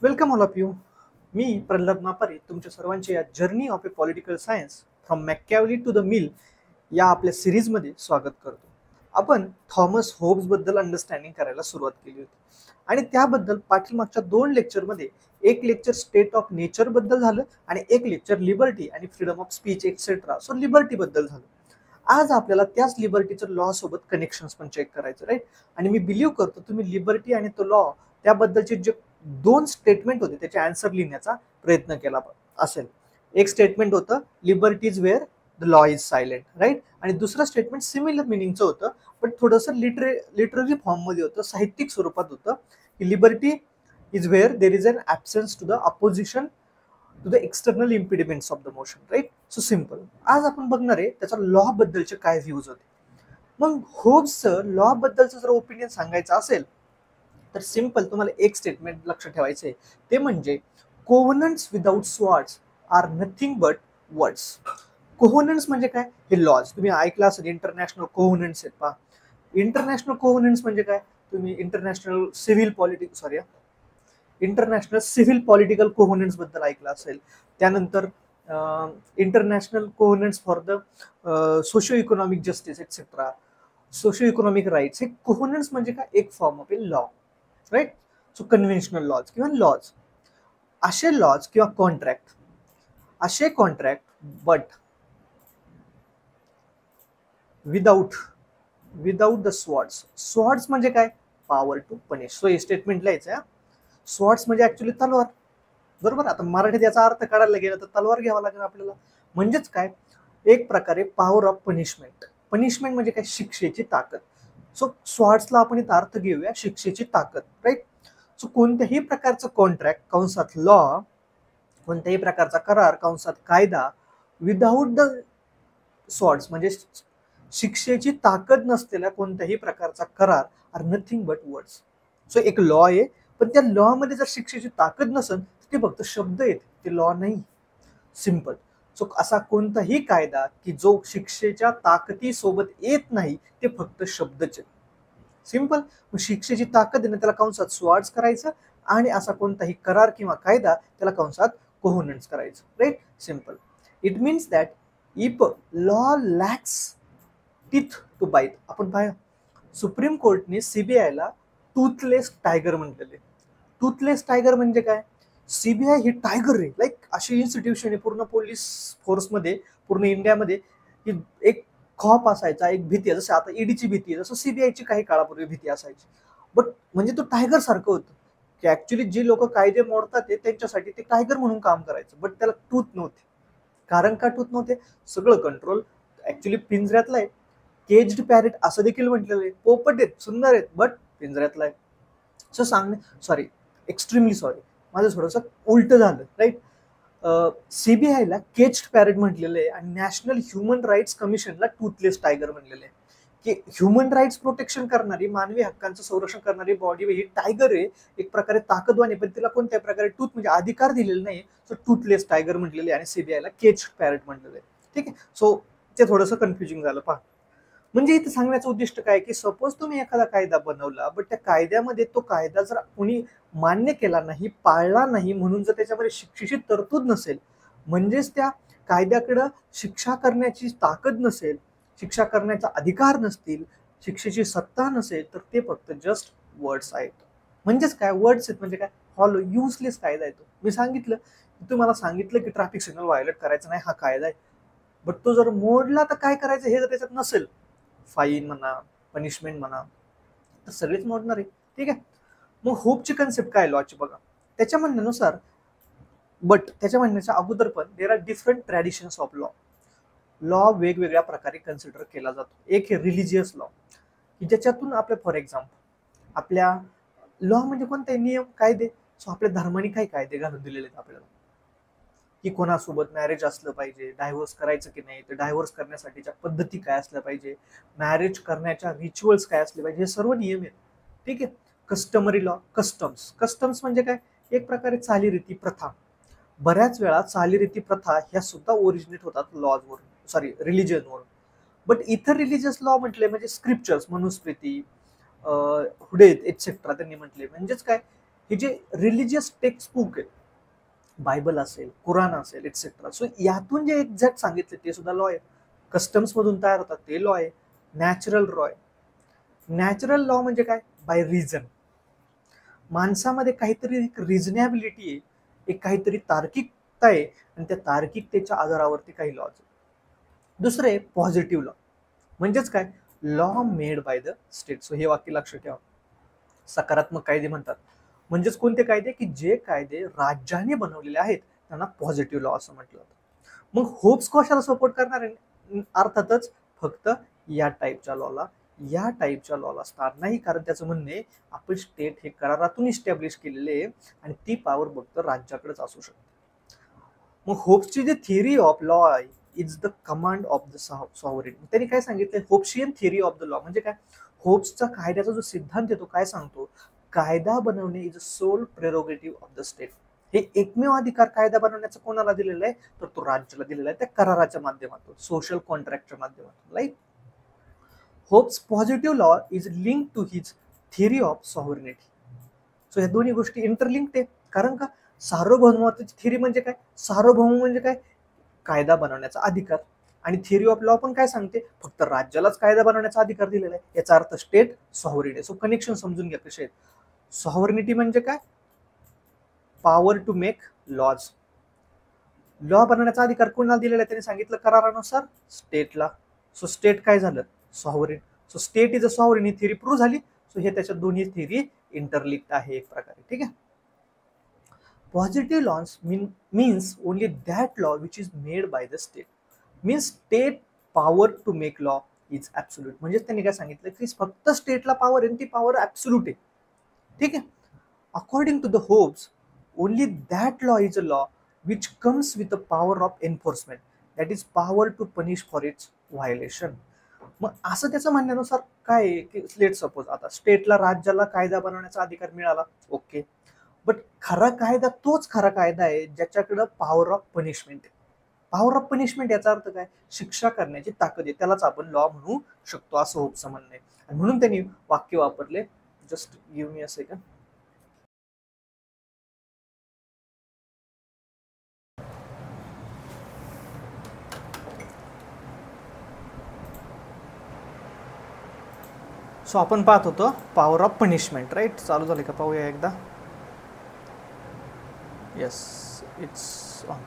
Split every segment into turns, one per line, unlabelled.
Welcome all of you. मी प्रल्हाद मापारे तुमच्या सर्वांचे या journey of a political science from Machiavelli to the Mill या आपल्या सिरीजमध्ये स्वागत करतो. आपण थॉमस होब्स बद्दल अंडरस्टँडिंग करायला सुरुवात केली होती आणि त्याबद्दल पाठीमागच्या 2 लेक्चरमध्ये एक लेक्चर स्टेट ऑफ नेचर बद्दल झालं आणि एक लेक्चर लिबर्टी आणि freedom of speech etcetera so liberty बद्दल झालं. आज आपल्याला त्याच लिबर्टीचं लॉ सोबत कनेक्शन्स पण चेक करायचं, राईट. आणि मी बिलीव्ह करतो तुम्ही लिबर्टी आणि तो लॉ त्याबद्दलचे जे 2 स्टेटमेंट होते त्याचे आन्सर लिहिण्याचा प्रयत्न केला असेल. एक स्टेटमेंट होतं liberty is where the law is silent, right. आणि दुसरं स्टेटमेंट सिमिलर मिनिंगचं होतं पण थोडंसं लिटररी फॉर्ममध्ये होतं, साहित्यिक स्वरूपात होतं की liberty is where there is an absence to the opposition to the external impediments of the motion, right. So simple. आज आपण बघणार आहे त्याचा लॉ बद्दलचे काय व्ह्यूज होते. मग होब्सचं लॉ बद्दलचं जर ओपिनियन सांगायचं असेल तर सिम्पल तुम्हाला एक स्टेटमेंट लक्ष ठेवायचं आहे, ते म्हणजे covenants without swords are nothing but words. Covenants म्हणजे काय? हे लॉज तुम्ही ऐकला असेल, इंटरनॅशनल कोव्हनंट्स आहेत पहा. इंटरनॅशनल कोव्हनंट्स म्हणजे काय? तुम्ही इंटरनॅशनल सिव्हिल पॉलिटिकल कोव्हनंट्स बद्दल ऐकलं असेल. त्यानंतर international covenants for the socio economic justice etcetera, socio economic rights. हे कोव्हनंट्स म्हणजे काय? एक form of a law, right. So conventional laws किंवा लॉज, असे लॉज किंवा कॉन्ट्रॅक्ट, असे contract but without the swords. Swords म्हणजे काय? Power to punish. सो हे स्टेटमेंट लिहायचं. स्वॉर्ड्स म्हणजे ऍक्च्युली तलवार, बरोबर. आता मराठीत याचा अर्थ काढायला गेला तर तलवार घ्यावा लागेल आपल्याला. म्हणजेच काय? एक प्रकारे पॉवर ऑफ पनिशमेंट. पनिशमेंट म्हणजे काय? शिक्षेची ताकद. सो स्वॉर्ड्सला आपण इथं अर्थ घेऊया शिक्षेची ताकद, राईट. सो कोणत्याही प्रकारचं कॉन्ट्रॅक्ट कंसात लॉ, कोणत्याही प्रकारचा करार कंसात कायदा विदाउट द स्वॉर्ड्स म्हणजे शिक्षेची ताकद नसलेला कोणत्याही प्रकारचा करार are nothing but words. So एक लॉ आहे पण त्या लॉ मध्ये जर शिक्षेची ताकद नसेल तर ते फक्त शब्द आहेत, ते लॉ नाही. सिम्पल. सो असा कोणताही कायदा की जो शिक्षेच्या ताकदीसोबत येत नाही ते फक्त शब्दच आहेत. सिम्पल. मग शिक्षेची ताकद आहे त्याला कंसात स्वॉर्ड्स करायचं आणि असा कोणताही करार किंवा कायदा त्याला कंसात कोव्हनंट्स करायचं, right. Simple. It means that if law lacks teeth to bite. आपण पाहूया सुप्रीम कोर्टने सीबीआयला टूथलेस टायगर म्हटलेले. टूथलेस टायगर म्हणजे काय? सीबीआय ही टायगर आहे, लाईक अशी इन्स्टिट्यूशन आहे पूर्ण पोलीस फोर्समध्ये, पूर्ण इंडियामध्ये, की एक खॉप असायचा, एक भीती आहे. जसं आता ईडीची भीती आहे, जसं सीबीआयची काही काळापूर्वी भीती असायची. बट म्हणजे तो टायगर सारखं होतं की ऍक्च्युली जे लोक कायदे मोडतात त्यांच्यासाठी ते टायगर म्हणून काम करायचं. बट त्याला टूथ नव्हते. कारण का टूथ नव्हते? सगळं कंट्रोल ऍक्च्युली पिंजऱ्यातलं आहे. केज्ड पॅरेट असं देखील म्हटलेलं आहे. पोपट आहेत, सुंदर आहेत, बट पिंजऱ्यातला आहे. सो एक्स्ट्रीमली सॉरी, माझं थोडंसं उलट झालं, राईट. सीबीआयला केज्ड पॅरेट म्हटलेलं आहे आणि नॅशनल ह्युमन राईट्स कमिशनला टूथलेस टायगर म्हणलेलं आहे. की ह्युमन राईट्स प्रोटेक्शन करणारी, मानवी हक्कांचं संरक्षण करणारी बॉडी ही टायगर आहे, एक प्रकारे ताकदवान आहे, पण तिला कोणत्या प्रकारे टूथ म्हणजे अधिकार दिलेले नाही. सो टूथलेस टायगर म्हटलेले आणि सीबीआयला केज्ड पॅरेट म्हटलेलं आहे. ठीक आहे. सो ते थोडंसं कन्फ्युजिंग झालं पहा. म्हणजे इथे सांगण्याचं उद्दिष्ट काय की सपोज तुम्ही एखादा कायदा बनवला बट त्या कायद्यामध्ये तो कायदा जर कोणी मान्य केला नाही, पाळला नाही, म्हणून जर त्याच्यामध्ये शिक्षेची तरतूद नसेल, म्हणजेच त्या कायद्याकडं शिक्षा करण्याची ताकद नसेल, शिक्षा करण्याचा अधिकार नसतील, शिक्षेची सत्ता नसेल, तर ते फक्त जस्ट वर्ड्स आहेत. म्हणजेच काय? वर्ड्स आहेत म्हणजे काय? हॉलो, युजलेस कायदा येतो. मी सांगितलं, तुम्हाला सांगितलं की ट्रॅफिक सिग्नल व्हायोलेट करायचं नाही, हा कायदा आहे. बट तो जर मोडला तर काय करायचं हे जर त्याच्यात नसेल, फाईन म्हणा, पनिशमेंट म्हणा, तर सगळेच मोडणार आहे. ठीक आहे. मग होपची कन्सेप्ट काय लॉची बघा. त्याच्या म्हणण्यानुसार, बट त्याच्या म्हणण्याच्या अगोदर पण there are different traditions of law. Law वेगवेगळ्या प्रकारे कन्सिडर केला जातो. एक हे रिलिजियस लॉ की ज्याच्यातून आपल्या, फॉर एक्झाम्पल, आपल्या लॉ म्हणजे कोणते नियम, कायदे. सो आपल्या धर्माने काही कायदे घालून दिलेले आहेत आपल्याला की कोणासोबत मॅरेज असलं पाहिजे, डायव्होर्स करायचं की नाही, तर डायव्होर्स करण्यासाठीच्या पद्धती काय असल्या पाहिजे, मॅरेज करण्याच्या रिच्युअल्स काय असले पाहिजे, हे सर्व नियम आहेत. ठीक आहे. कस्टमरी लॉ, कस्टम्स म्हणजे काय? एक प्रकारे चालीरीती, प्रथा. बऱ्याच वेळा चालीरीती, प्रथा ह्या सुद्धा ओरिजिनेट होतात लॉजवरून, रिलिजनवरून. बट इथं रिलिजियस लॉ म्हटले म्हणजे स्क्रिप्चर्स, मनुस्मृती, हुडेत एक्सेट्रा त्यांनी म्हटले. म्हणजेच काय? हे जे रिलिजियस टेक्स्टबुक आहे, बायबल असेल, कुराण असेल, एक्सेट्रा, सो यातून जे एक्झॅक्ट सांगितले ते सुद्धा लॉ आहे. कस्टम्स मधून तयार होतात ते लॉ आहे. नॅचरल लॉ आहे. नॅचरल लॉ म्हणजे काय? By reason. माणसामध्ये काहीतरी एक रिझनेबिलिटी आहे, एक काहीतरी तार्किकता आहे, आणि त्या तार्किकतेच्या आधारावरती काही लॉज. दुसरं आहे पॉझिटिव्ह लॉ. म्हणजेच काय? Law made by the state. So हे वाक्य लक्षात ठेवा. सकारात्मक कायदे म्हणतात. म्हणजेच कोणते कायदे? की जे कायदे राज्याने बनवलेले आहेत त्यांना पॉझिटिव्ह लॉ असं म्हटलं जातं. मग होप्स कशाला सपोर्ट करणार आहे? अर्थातच फक्त या टाईपच्या लॉला. या टाईपच्या लॉला स्टार नाही, कारण त्याचं म्हणणे आपण स्टेट हे करारातून इस्टॅब्लिश केलेले आहे आणि ती पॉवर फक्त राज्याकडेच असू शकते. मग होप्सची जी थिअरी ऑफ लॉ आहे is the command of the sovereign. त्यांनी काय सांगितलं? होप्सियन थिअरी ऑफ द लॉ म्हणजे काय? होप्सचा कायद्याचा जो सिद्धांत आहे तो काय सांगतो? कायदा बनवणे is a sole prerogative of the state. हे एकमेव अधिकार कायदा बनवण्याचा कोणाला दिलेला आहे? तर तो राज्याला दिलेला आहे, त्या कराराच्या माध्यमातून, सोशल कॉन्ट्रॅक्टच्या माध्यमातून. Right. Hobbes positive law is link to his theory of sovereignty. So या दोन्ही गोष्टी इंटरलिंक्ड आहे. कारण का? सार्वभौमत्वाची थिअरी म्हणजे काय? सार्वभौम म्हणजे काय? कायदा बनवण्याचा अधिकार. आणि थिअरी ऑफ लॉ पण काय सांगते? फक्त राज्यालाच कायदा बनवण्याचा अधिकार दिलेला आहे. याचा अर्थ स्टेट सॉव्हरेन आहे. सो कनेक्शन समजून घ्या कसे आहेत. सॉव्हरेनिटी म्हणजे काय? Power to make laws. Law बनवण्याचा अधिकार कोणाला दिलेला आहे? त्यांनी सांगितलं करारानुसार स्टेटला. सो स्टेट काय झालं? Sovereign. So state is a sovereign. He theory prove झाली. सो हे त्याच्या दोन्ही थिअरी इंटरलिंक्ड आहे एक प्रकारे. ठीक आहे. Positive laws means only that law which is made by the state. Means state power to make law is absolute. म्हणजे त्यांनी काय सांगितलं की फक्त स्टेटला पॉवर आहे, ती पॉवर ॲब्सोल्यूट आहे. ठीक आहे. According to the Hobbes only that law is a law which comes with the power of enforcement, that is power to punish for its violation. मग असं त्याचं म्हणण्यानुसार काय आहे की लेट सपोज आता स्टेटला, राज्याला कायदा बनवण्याचा अधिकार मिळाला. ओके. बट खरा कायदा तोच खरा कायदा आहे ज्याच्याकडे पॉवर ऑफ पनिशमेंट आहे. पॉवर ऑफ पनिशमेंट याचा अर्थ काय? शिक्षा करण्याची ताकद आहे. त्यालाच आपण लॉ म्हणू शकतो असं होप्सचं म्हणणं आहे. आणि म्हणून त्यांनी वाक्य वापरले. Just give me a second. So आपण पाहत होतो पॉवर ऑफ पनिशमेंट. राईट. चालू झाले का? पाहूया एकदा. Yes, it's on.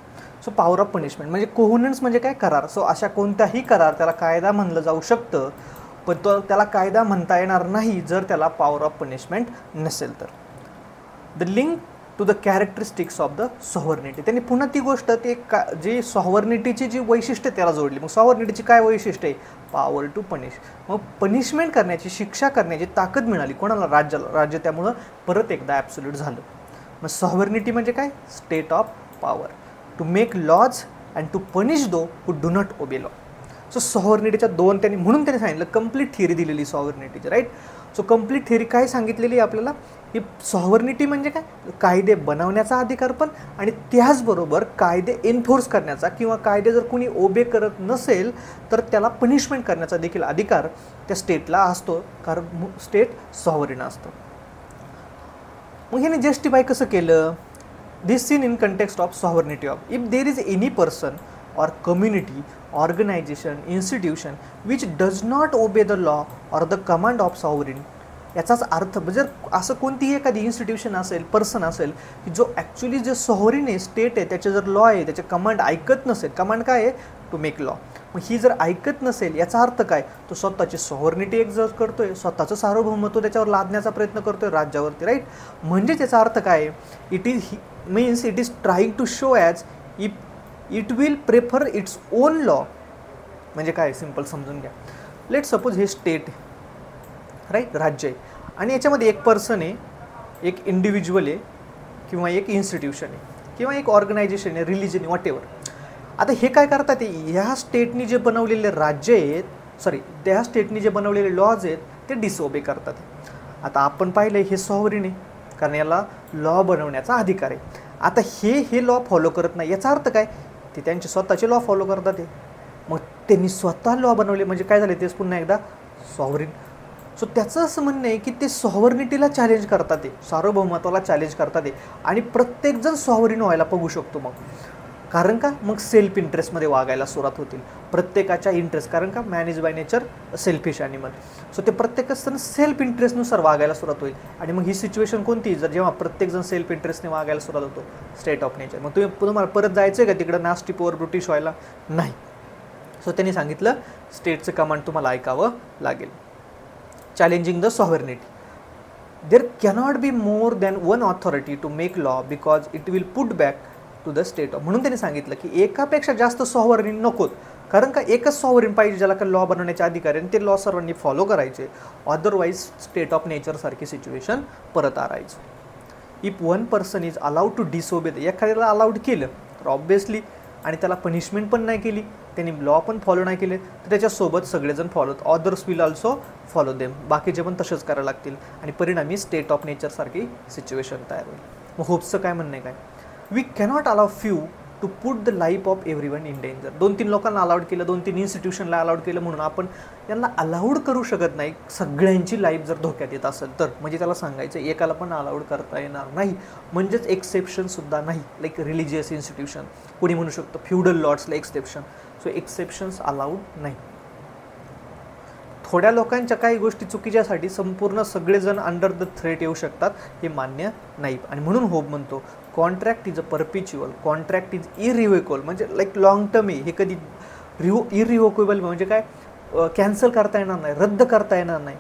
So power of punishment म्हणजे कोव्हनन्स म्हणजे काय? करार. सो अशा कोणत्याही करार त्याला कायदा म्हणलं जाऊ शकतं, पण तो त्याला कायदा म्हणता येणार नाही जर त्याला पॉवर ऑफ पनिशमेंट नसेल तर. The link to the characteristics of the sovereignty. त्यांनी पुन्हा ती गोष्ट ते जी सॉव्हर्निटीची जी वैशिष्ट्य त्याला जोडली. मग सॉव्हर्निटीची काय वैशिष्ट्य आहे? Power to punish. मग पनिशमेंट करण्याची, शिक्षा करण्याची ताकद मिळाली कोणाला? राज्याला. राज्य त्यामुळं परत एकदा ॲब्सोल्यूट झालं. मग सॉव्हर्निटी म्हणजे काय? State of power to make laws and to punish those who do not obey law. So सॉव्हर्निटीच्या दोन त्यांनी, म्हणून त्यांनी सांगितलं कम्प्लीट थिअरी दिलेली सॉव्हर्निटीची. राईट. सो कम्प्लीट थिअरी काय सांगितलेली आपल्याला? की सॉव्हर्निटी म्हणजे काय? कायदे बनवण्याचा अधिकार पण, आणि त्याचबरोबर कायदे एन्फोर्स करण्याचा, किंवा कायदे जर कोणी ओबे करत नसेल तर त्याला पनिशमेंट करण्याचा देखील अधिकार त्या स्टेटला असतो, कारण स्टेट सॉव्हरेन असतं. मग ह्याने जस्टिफाय कसं केलं? This seen in context of sovereignty of if there is any person or community, organization, institution which does not obey the law or the command of sovereign. याचाच अर्थ म्हणजे असं कोणतीही एखादी इन्स्टिट्यूशन असेल, पर्सन असेल की जो ॲक्च्युली जे सॉव्हरेन आहे, स्टेट आहे, त्याचे जर लॉ आहे, त्याचे कमांड ऐकत नसेल. कमांड काय आहे? To make law. मग ही जर ऐकत नसेल याचा अर्थ काय? तो स्वतःची सॉव्हर्निटी एक्झर्ट करतोय, स्वतःचं सार्वभौमत्व त्याच्यावर लादण्याचा प्रयत्न करतोय राज्यावरती. राईट. म्हणजे त्याचा अर्थ काय? It is means it is trying to show as if it will prefer its own law. म्हणजे काय? सिम्पल समजून घ्या. लेट सपोज हे स्टेट आहे, राईट, राज्य आहे, आणि याच्यामध्ये एक पर्सन आहे, एक इंडिव्हिज्युअल आहे, किंवा एक इन्स्टिट्यूशन आहे, किंवा एक ऑर्गनायझेशन आहे, रिलिजन आहे, वॉट एव्हर. आता हे काय करतात? ह्या स्टेटनी जे बनवलेले राज्य आहेत, त्या स्टेटनी जे बनवलेले लॉज आहेत ते डिसओबे करतात. आता आपण पाहिलं हे सॉव्हरेन आहे, कारण याला लॉ बनवण्याचा अधिकार आहे. आता हे लॉ फॉलो करत नाही. याचा अर्थ काय? ते त्यांचे स्वतःचे लॉ फॉलो करतात. मग त्यांनी स्वतः लॉ बनवले म्हणजे काय झाले? तेच पुन्हा एकदा सॉव्हरेन. सो त्याचं असं म्हणणं आहे की ते सॉव्हर्निटीला चॅलेंज करतात, ते सार्वभौमत्वाला चॅलेंज करतात ते, आणि प्रत्येकजण सॉव्हरीन व्हायला बघू शकतो मग. कारण का मग सेल्फ इंटरेस्टमध्ये वागायला सुरुवात होतील, प्रत्येकाच्या इंटरेस्ट. कारण का man is by nature selfish animal. So ते प्रत्येकजण सेल्फ इंटरेस्टनुसार वागायला सुरुवात होईल. आणि मग ही सिच्युएशन कोणती, जर जेव्हा प्रत्येकजण सेल्फ इंटरेस्टने वागायला सुरुवात होतो, स्टेट ऑफ नेचर. मग तुम्हाला परत जायचं आहे का तिकडं नास्टी पोअर ब्रिटिश व्हायला? नाही. सो त्यांनी सांगितलं स्टेटचं कमांड तुम्हाला ऐकावं लागेल. Challenging the sovereignty. There cannot be more than one authority to make law because it will put back to the state of. म्हणून त्यांनी सांगितलं की एकापेक्षा जास्त सॉव्हरीन नकोत. कारण का एकच सॉव्हरीन पाहिजे ज्याला का लॉ बनवण्याचे अधिकार आहे, आणि ते लॉ सर्वांनी फॉलो करायचे. अदरवाईज स्टेट ऑफ नेचर सारखी सिच्युएशन परत आणायचं. If one person is allowed to disobey, एखाद्याला अलाउड केलं तर ऑब्व्हियसली, आणि त्याला पनिशमेंट पण नाही केली, त्यांनी लॉ पण फॉलो नाही केले, तर त्याच्यासोबत सगळेजण follow, others will also follow them, बाकीचे पण तसेच करायला लागतील, आणि परिणामी स्टेट ऑफ नेचर सारखी सिच्युएशन तयार होईल. मग होप्सचं काय म्हणणं आहे काय, we cannot allow few to put the life of everyone in danger. 2-3 लोकांना अलाउड केलं, 2-3 इन्स्टिट्यूशनला अलाउड केलं म्हणून आपण यांना अलाउड करू शकत नाही सगळ्यांची लाईफ जर धोक्यात येत असेल तर. म्हणजे त्याला सांगायचं एकाला पण अलाउड करता येणार नाही. म्हणजेच एक्सेप्शनसुद्धा नाही, लाईक रिलिजियस इन्स्टिट्यूशन, कोणी म्हणू शकतं फ्युडल लॉर्ड्सला एक्सेप्शन. सो एक्सेप्शन्स अलाउड नाही. थोड्या लोकांच्या काही गोष्टी चुकीच्यासाठी संपूर्ण सगळेजण अंडर द थ्रेट येऊ शकतात, हे मान्य नाही. आणि म्हणून होप म्हणतो contract is a perpetual, contract is irrevocable, म्हणजे लाईक लॉंग टर्म आहे, हे कधी इरिव्होकेबल म्हणजे काय, कॅन्सल करता येणार नाही, रद्द करता येणार नाही.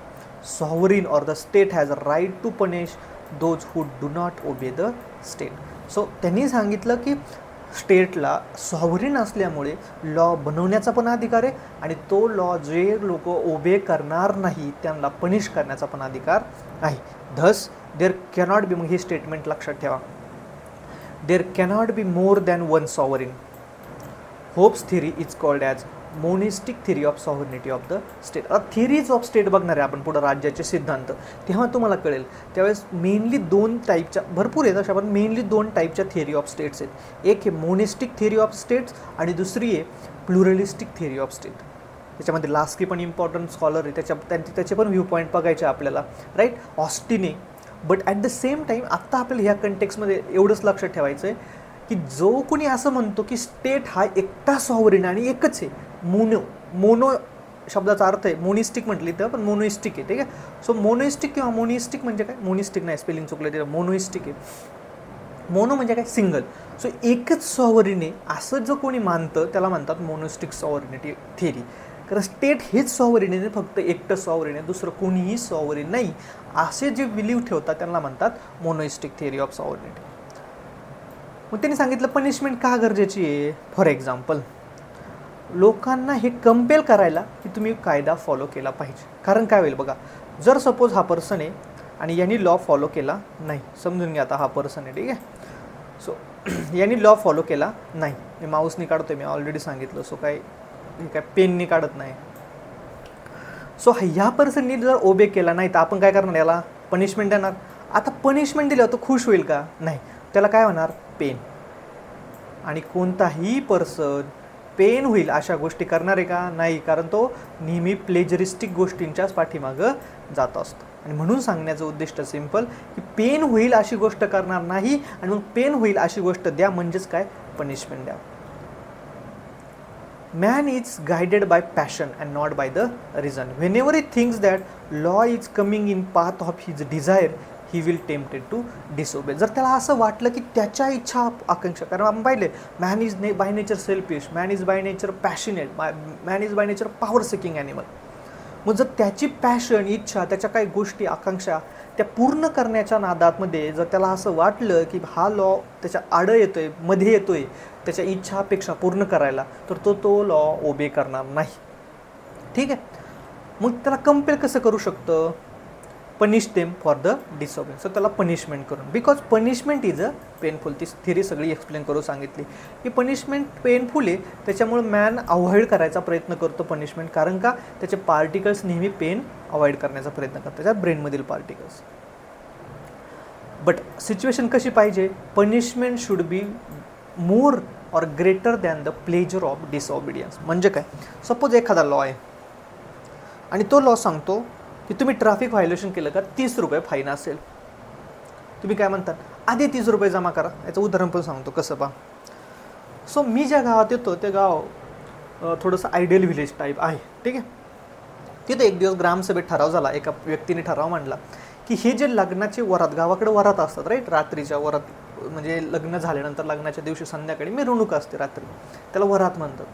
Sovereign or the state has a right to punish those who do not obey the state. So त्यांनी सांगितलं की स्टेटला सॉव्हरीन असल्यामुळे लॉ बनवण्याचा पण अधिकार आहे, आणि तो लॉ जे लोक ओबे करणार नाही त्यांना पनिश करण्याचा पण अधिकार आहे. धस देअर कॅनॉट बी, मग ही स्टेटमेंट लक्षात ठेवा, there cannot be more than one sovereign. Hobbes theory is called as monistic theory of sovereignty of the state. Theories of state बघणार आहे आपण पुढं, राज्याचे सिद्धांत, तेव्हा तुम्हाला कळेल. त्यावेळेस मेनली 2 टाईपच्या, भरपूर आहेत अशा, पण मेनली 2 टाईपच्या थिअरी ऑफ स्टेट्स आहेत. एक आहे मोनिस्टिक थिअरी ऑफ स्टेट्स, आणि दुसरी आहे प्लुरलिस्टिक थिअरी ऑफ स्टेट. त्याच्यामध्ये लास्की पण इम्पॉर्टंट स्कॉलर आहे, त्याचे पण व्ह्यू पॉईंट बघायचे आपल्याला, राईट, ऑस्टिने. But at the same time आत्ता आपल्याला ह्या कंटेक्समध्ये एवढंच लक्षात ठेवायचं आहे की जो कोणी असं म्हणतो की स्टेट हा एकटा सॉव्हरीन आणि एकच आहे, मोनो शब्दाचा अर्थ आहे मोनिस्टिक म्हटली तर, पण मोनोइस्टिक आहे, ठीक आहे. सो मोनोइस्टिक किंवा मोनिस्टिक म्हणजे काय, मोनिस्टिक नाही, स्पेलिंग चुकलं ते, मोनोइस्टिक आहे. मोनो म्हणजे काय, सिंगल. सो एकच सॉव्हरीन आहे असं जो कोणी मानतं त्याला म्हणतात मोनोस्टिक सॉव्हरिनिटी थिअरी. कारण स्टेट हेच सॉव्हरीन आहे, फक्त एकटं सॉव्हरीन आहे, दुसरं कोणीही सॉव्हरीन नाही, असे जे बिलीव्ह ठेवतात त्यांना म्हणतात मोनोइस्टिक थिअरी ऑफ सॉव्हरिनिटी. मग त्यांनी सांगितलं पनिशमेंट का गरजेची आहे. फॉर एक्झाम्पल, लोकांना हे कंपेल करायला की तुम्ही कायदा फॉलो केला पाहिजे. कारण काय होईल बघा, जर सपोज हा पर्सन आहे आणि यांनी लॉ फॉलो केला नाही, समजून घ्या आता हा पर्सन आहे, ठीक आहे. सो यांनी लॉ फॉलो केला नाही, मी माऊसनी काढतोय, मी ऑलरेडी सांगितलं. सो काय पेननी काढत नाही. सो ह्या पर्सननी जर ओबे केला नाही तर आपण काय करणार, याला पनिशमेंट देणार. आता पनिशमेंट दिल्यावर तो खुश होईल का, नाही, त्याला काय होणार, पेन. आणि कोणताही पर्सन पेन होईल अशा गोष्टी करणार आहे का, नाही, कारण तो नेहमी प्लेजरिस्टिक गोष्टींच्याच पाठीमागं जात असतो. आणि म्हणून सांगण्याचं उद्दिष्ट सिम्पल की पेन होईल अशी गोष्ट करणार नाही, आणि मग पेन होईल अशी गोष्ट द्या, म्हणजेच काय, पनिशमेंट द्या. Man is guided by passion and not by the reason. Whenever he thinks that law is coming in path of his desire, he will tempted to disobey. जर त्याला असं वाटलं की त्याच्या इच्छा आकांक्षा, कारण आपण पाहिले man is by nature selfish, man is by nature passionate, man is by nature power seeking animal. मग जर त्याची पॅशन, इच्छा, त्याच्या काही गोष्टी, आकांक्षा त्या पूर्ण करण्याच्या नादामध्ये जर त्याला असं वाटलं की हा लॉ त्याच्या आडं येतोय, मध्ये येतोय त्याच्या इच्छा अपेक्षा पूर्ण करायला, तर तो लॉ ओबे करणार नाही, ठीक आहे. मग त्याला कंपेल कसं करू शकतं, punish them for the disobey. So त्याला पनिशमेंट करून, because punishment is a painful. ती थिअरी सगळी एक्सप्लेन करून सांगितली की पनिशमेंट पेनफुल आहे, त्याच्यामुळे मॅन अवॉइड करायचा प्रयत्न करतो पनिशमेंट. कारण का, त्याचे पार्टिकल्स नेहमी पेन अवॉइड करण्याचा प्रयत्न करतात, त्याच्या ब्रेनमधील पार्टिकल्स. बट सिच्युएशन कशी पाहिजे, punishment should be more or greater than the pleasure of disobedience. म्हणजे काय, सपोज एखादा लॉ आहे आणि तो लॉ सांगतो की तुम्ही ट्रॅफिक व्हायोलेशन केलं का 30 रुपये फाईन असेल. तुम्ही काय म्हणतात, आधी 30 रुपये जमा करा. याचं उदाहरण पण सांगतो कसं पहा. सो मी ज्या गावात येतो ते गाव थोडंसं आयडियल व्हिलेज टाईप आहे, ठीक आहे. तिथे एक दिवस ग्रामसभेत ठराव झाला, एका व्यक्तीने ठराव मांडला की हे जे लग्नाचे वरात, गावाकडे वरात असतात राईट, रात्रीच्या वरात, म्हणजे लग्न झाल्यानंतर लग्नाच्या दिवशी संध्याकाळी मिरवणूक असते रात्री, त्याला वरात म्हणतात.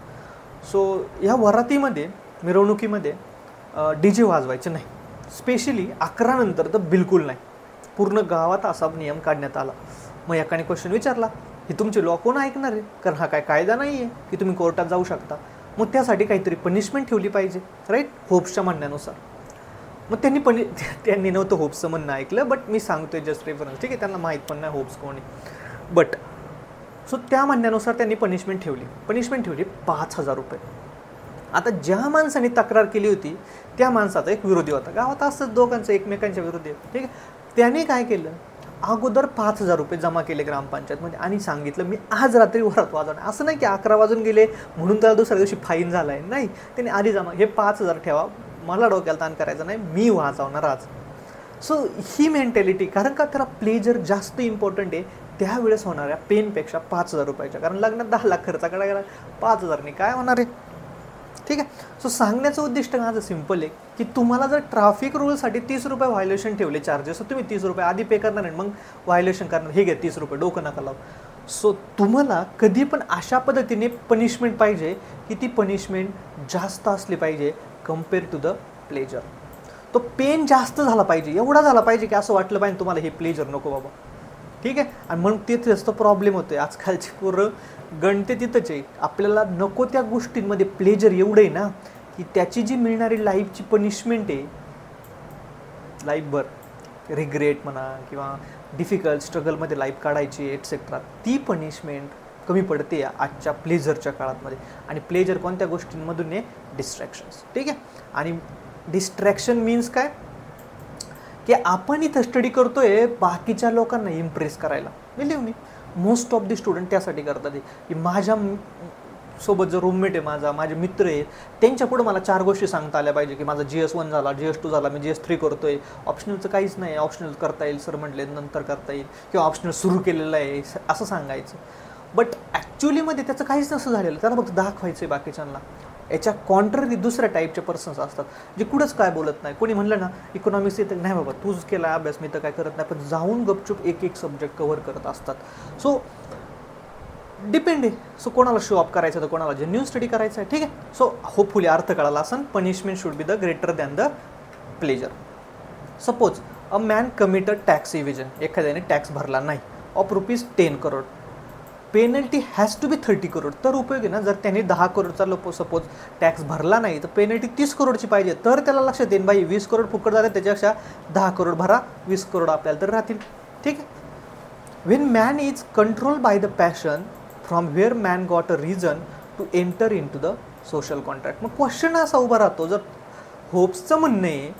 सो या वरातीमध्ये, मिरवणुकीमध्ये DJ वाजवायचे नाही, स्पेशली 11 नंतर तर बिलकुल नाही. पूर्ण गावात असा नियम काढण्यात आला. मग एकाने क्वेश्चन विचारला, ही तुमची लॉ कोण ऐकणार आहे, कारण हा काय कायदा नाही आहे की तुम्ही कोर्टात जाऊ शकता. मग त्यासाठी काहीतरी पनिशमेंट ठेवली पाहिजे राईट, होप्सच्या म्हणण्यानुसार. मग त्यांनी नव्हतं होप्सचं म्हणणं ऐकलं, बट मी सांगतोय जस्ट रेफरन्स, ठीक आहे. त्यांना माहीत पण नाही होप्स कोणी, बट सो त्या म्हणण्यानुसार त्यांनी पनिशमेंट ठेवली 5,000 रुपये. आता ज्या माणसाने तक्रार केली होती त्या माणसाचा एक विरोधी होता, गावात असतं दोघांचं एकमेकांच्या विरोधी, ठीक आहे. त्याने काय केलं, अगोदर 5,000 रुपये जमा केले ग्रामपंचायतमध्ये आणि सांगितलं मी आज रात्री वरात वाजवणार. असं नाही की 11 वाजून गेले म्हणून त्याला दुसऱ्या दिवशी फाईन झाला आहे, नाही. त्याने आधी जमा, हे 5,000 ठेवा, मला डोक्याला ताण करायचं नाही, मी वाजवणार आज. सो ही मेंटॅलिटी, कारण का त्याला प्लेजर जास्त इम्पॉर्टंट आहे त्यावेळेस होणाऱ्या पेनपेक्षा 5,000 रुपयाच्या, कारण लग्नात 10 लाख खर्च करायला 5,000ने काय होणार आहे, ठीक आहे. सो सांगण्याचं उद्दिष्ट माझं सिम्पल आहे की तुम्हाला जर ट्रॅफिक रूलसाठी 30 रुपये व्हायोलेशन ठेवले चार्जेस, तर तुम्ही 30 रुपये आधी पे करणार आणि मग व्हायोलेशन करणार, हे घ्या 30 रुपये, डोकं नका लावू. सो तुम्हाला कधी पण अशा पद्धतीने पनिशमेंट पाहिजे की ती पनिशमेंट जास्त असली पाहिजे कम्पेअर टू द प्लेजर. तो पेन जास्त झाला पाहिजे, एवढा झाला पाहिजे की असं वाटलं पाहिजे तुम्हाला हे प्लेजर नको बाबा, ठीक आहे. आणि मग तेच तो प्रॉब्लेम होतोय, आजकालची पोरं गणते तिथंच आहे. आपल्याला नको त्या गोष्टींमध्ये प्लेजर एवढं आहे ना की त्याची जी मिळणारी लाईफची पनिशमेंट आहे, लाईफभर रिग्रेट म्हणा किंवा डिफिकल्ट स्ट्रगलमध्ये लाईफ काढायची एटसेट्रा, ती पनिशमेंट कमी पडते आजच्या प्लेजरच्या काळामध्ये. आणि प्लेजर कोणत्या गोष्टींमधून आहे, डिस्ट्रॅक्शन्स, ठीक आहे. आणि डिस्ट्रॅक्शन मीन्स काय की आपण इथं स्टडी करतोय बाकीच्या लोकांना इम्प्रेस करायला. Believe me, most of the student त्यासाठी करतात की माझ्या सोबत जो रूममेट आहे, माझे मित्र आहेत, त्यांच्या पुढे मला 4 गोष्टी सांगता आल्या पाहिजे की माझा GS1 झाला, GS2 झाला, मी GS3 करतोय, ऑप्शनलचं काहीच नाही, ऑप्शनल करता येईल सर म्हटले, नंतर करता येईल, किंवा ऑप्शनल सुरू केलेलं आहे असं सांगायचं. बट ॲक्च्युलीमध्ये त्याचं काहीच नसं झालेलं, त्याला फक्त दाखवायचं आहे बाकीच्यांना. याच्या कॉन्ट्ररी दुसऱ्या टाईपचे पर्सन्स असतात जे कुठंच काय बोलत नाही. कोणी म्हणलं ना इकॉनॉमिक्स येतं, नाही बाबा तूच केला अभ्यास, मी तर काय करत नाही, पण जाऊन गपचूप एक सब्जेक्ट कव्हर करत असतात. सो डिपेंड आहे. सो कोणाला शो अप करायचं तर कोणाला जेन्युइन स्टडी करायचं आहे, ठीक आहे. सो होपफुली अर्थ कळाला असन. Punishment should be the greater than the pleasure. Suppose a man committed tax evasion, एखाद्याने टॅक्स भरला नाही of ₹10 crore, penalty has to be 30 crore. तर उपयोग आहे ना, जर त्याने 10 करोडचा सपोज टॅक्स भरला नाही तर पेनल्टी 30 करोडची पाहिजे, तर त्याला लक्षात येईल बाई 20 करोड फुकट जाते, त्याच्यापेक्षा 10 करोड भरा, 20 करोड आपल्याला तर राहतील, ठीक आहे. When man is control by the passion from where man got a reason to enter in to the social contract. मग क्वेश्चन असा उभा राहतो, जर होप्सचं म्हणणं आहे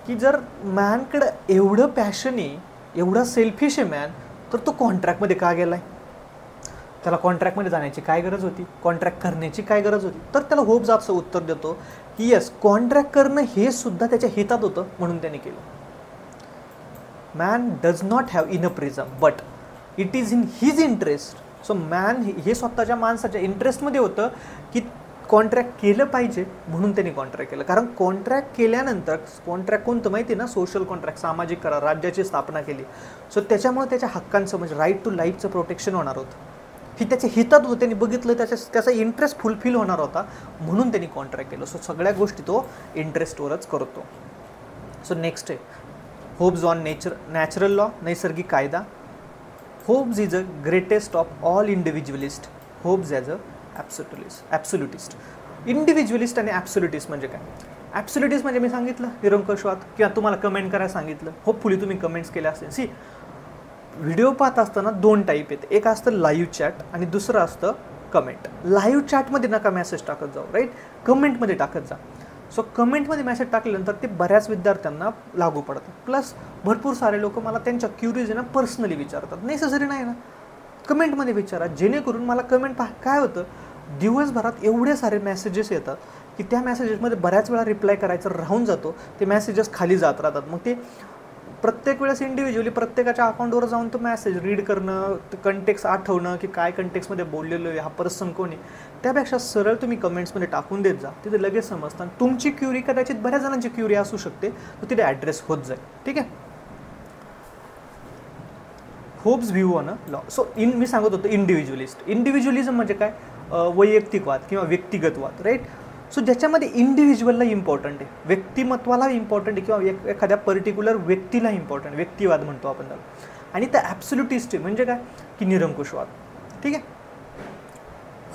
की जर मॅनकडं एवढं पॅशन आहे, एवढा सेल्फिश आहे मॅन, तर तो कॉन्ट्रॅक्टमध्ये का गेलाय, त्याला कॉन्ट्रॅक्टमध्ये जाण्याची काय गरज होती, कॉन्ट्रॅक्ट करण्याची काय गरज होती. तर त्याला होप्स असं उत्तर देतो की येस, कॉन्ट्रॅक्ट करणं हे सुद्धा त्याच्या हितात होतं म्हणून त्याने केलं. Man does not have enough reason but it is in his interest. So man हे स्वतःच्या माणसाच्या इंटरेस्टमध्ये होतं की कॉन्ट्रॅक्ट केलं पाहिजे म्हणून त्यांनी कॉन्ट्रॅक्ट केलं. कारण कॉन्ट्रॅक्ट केल्यानंतर, कॉन्ट्रॅक्ट कोणतं माहिती आहे ना, सोशल कॉन्ट्रॅक्ट, सामाजिक करार, राज्याची स्थापना केली. सो त्याच्यामुळे त्याच्या हक्कांचं म्हणजे राईट टू लाईफचं प्रोटेक्शन होणार होतं, ही त्याच्या हितात होतं. त्यांनी बघितलं त्याचा इंटरेस्ट फुलफिल होणार होता म्हणून त्यांनी कॉन्ट्रॅक्ट केलं. सो सगळ्या गोष्टी तो इंटरेस्टवरच करतो. सो नेक्स्ट आहे होप्स ऑन नॅचरल लॉ, नैसर्गिक कायदा. Hobbes is a greatest of all individualist. Hobbes as a absolutist. Individualist आणि ॲब्सोल्युटिस्ट म्हणजे काय? ॲब्सोल्युटिस्ट म्हणजे मी सांगितलं निरंकुशवाद, किंवा तुम्हाला कमेंट करायला सांगितलं, होपफुली तुम्ही कमेंट्स केल्या असतील. सी, व्हिडिओ पाहत असताना 2 टाईप आहेत, एक असतं लाईव्ह चॅट आणि दुसरं असतं कमेंट. लाईव्ह चॅटमध्ये नका मेसेज टाकत जाऊ, राईट, कमेंटमध्ये टाकत जा. सो कमेंटमध्ये मेसेज टाकल्यानंतर ते बऱ्याच विद्यार्थ्यांना लागू पडतं. प्लस भरपूर सारे लोक मला त्यांच्या क्युरीज आहे ना पर्सनली विचारतात, नेसेसरी नाही ना, कमेंटमध्ये विचारा, जेणेकरून मला कमेंट काय होतं, दिवसभरात एवढे सारे मेसेजेस येतात की त्या मेसेजेसमध्ये बऱ्याच वेळा रिप्लाय करायचं राहून जातो, ते मेसेजेस खाली जात राहतात. मग ते प्रत्येक वेळेस इंडिव्हिज्युअली प्रत्येकाच्या अकाउंटवर जाऊन तो मेसेज रीड करणं, कंटेक्स्ट आठवणं की काय कंटेक्समध्ये बोललेलो आहे, हा पर्सन कोण आहे, त्यापेक्षा सरळ तुम्ही कमेंट्समध्ये टाकून देत जा, तिथे लगेच समजतं. तुमची क्युरी कदाचित बऱ्याच जणांची क्युरी असू शकते, तर तिथे ॲड्रेस होत जाईल. ठीक आहे. Hobbes view on a law. So मी सांगत होतो इंडिव्हिज्युअलिस्ट. इंडिव्हिज्युअलिझम म्हणजे काय, वैयक्तिकवाद किंवा व्यक्तिगतवाद, राईट. सो ज्याच्यामध्ये इंडिव्हिज्युअलला इम्पॉर्टंट आहे, व्यक्तिमत्वाला इम्पॉर्टंट आहे, किंवा एखाद्या पर्टिक्युलर व्यक्तीला इम्पॉर्टंट, व्यक्तिवाद म्हणतो आपण त्याला. आणि त्या ॲब्सोल्युटिस्ट म्हणजे काय की निरंकुशवाद. ठीक आहे.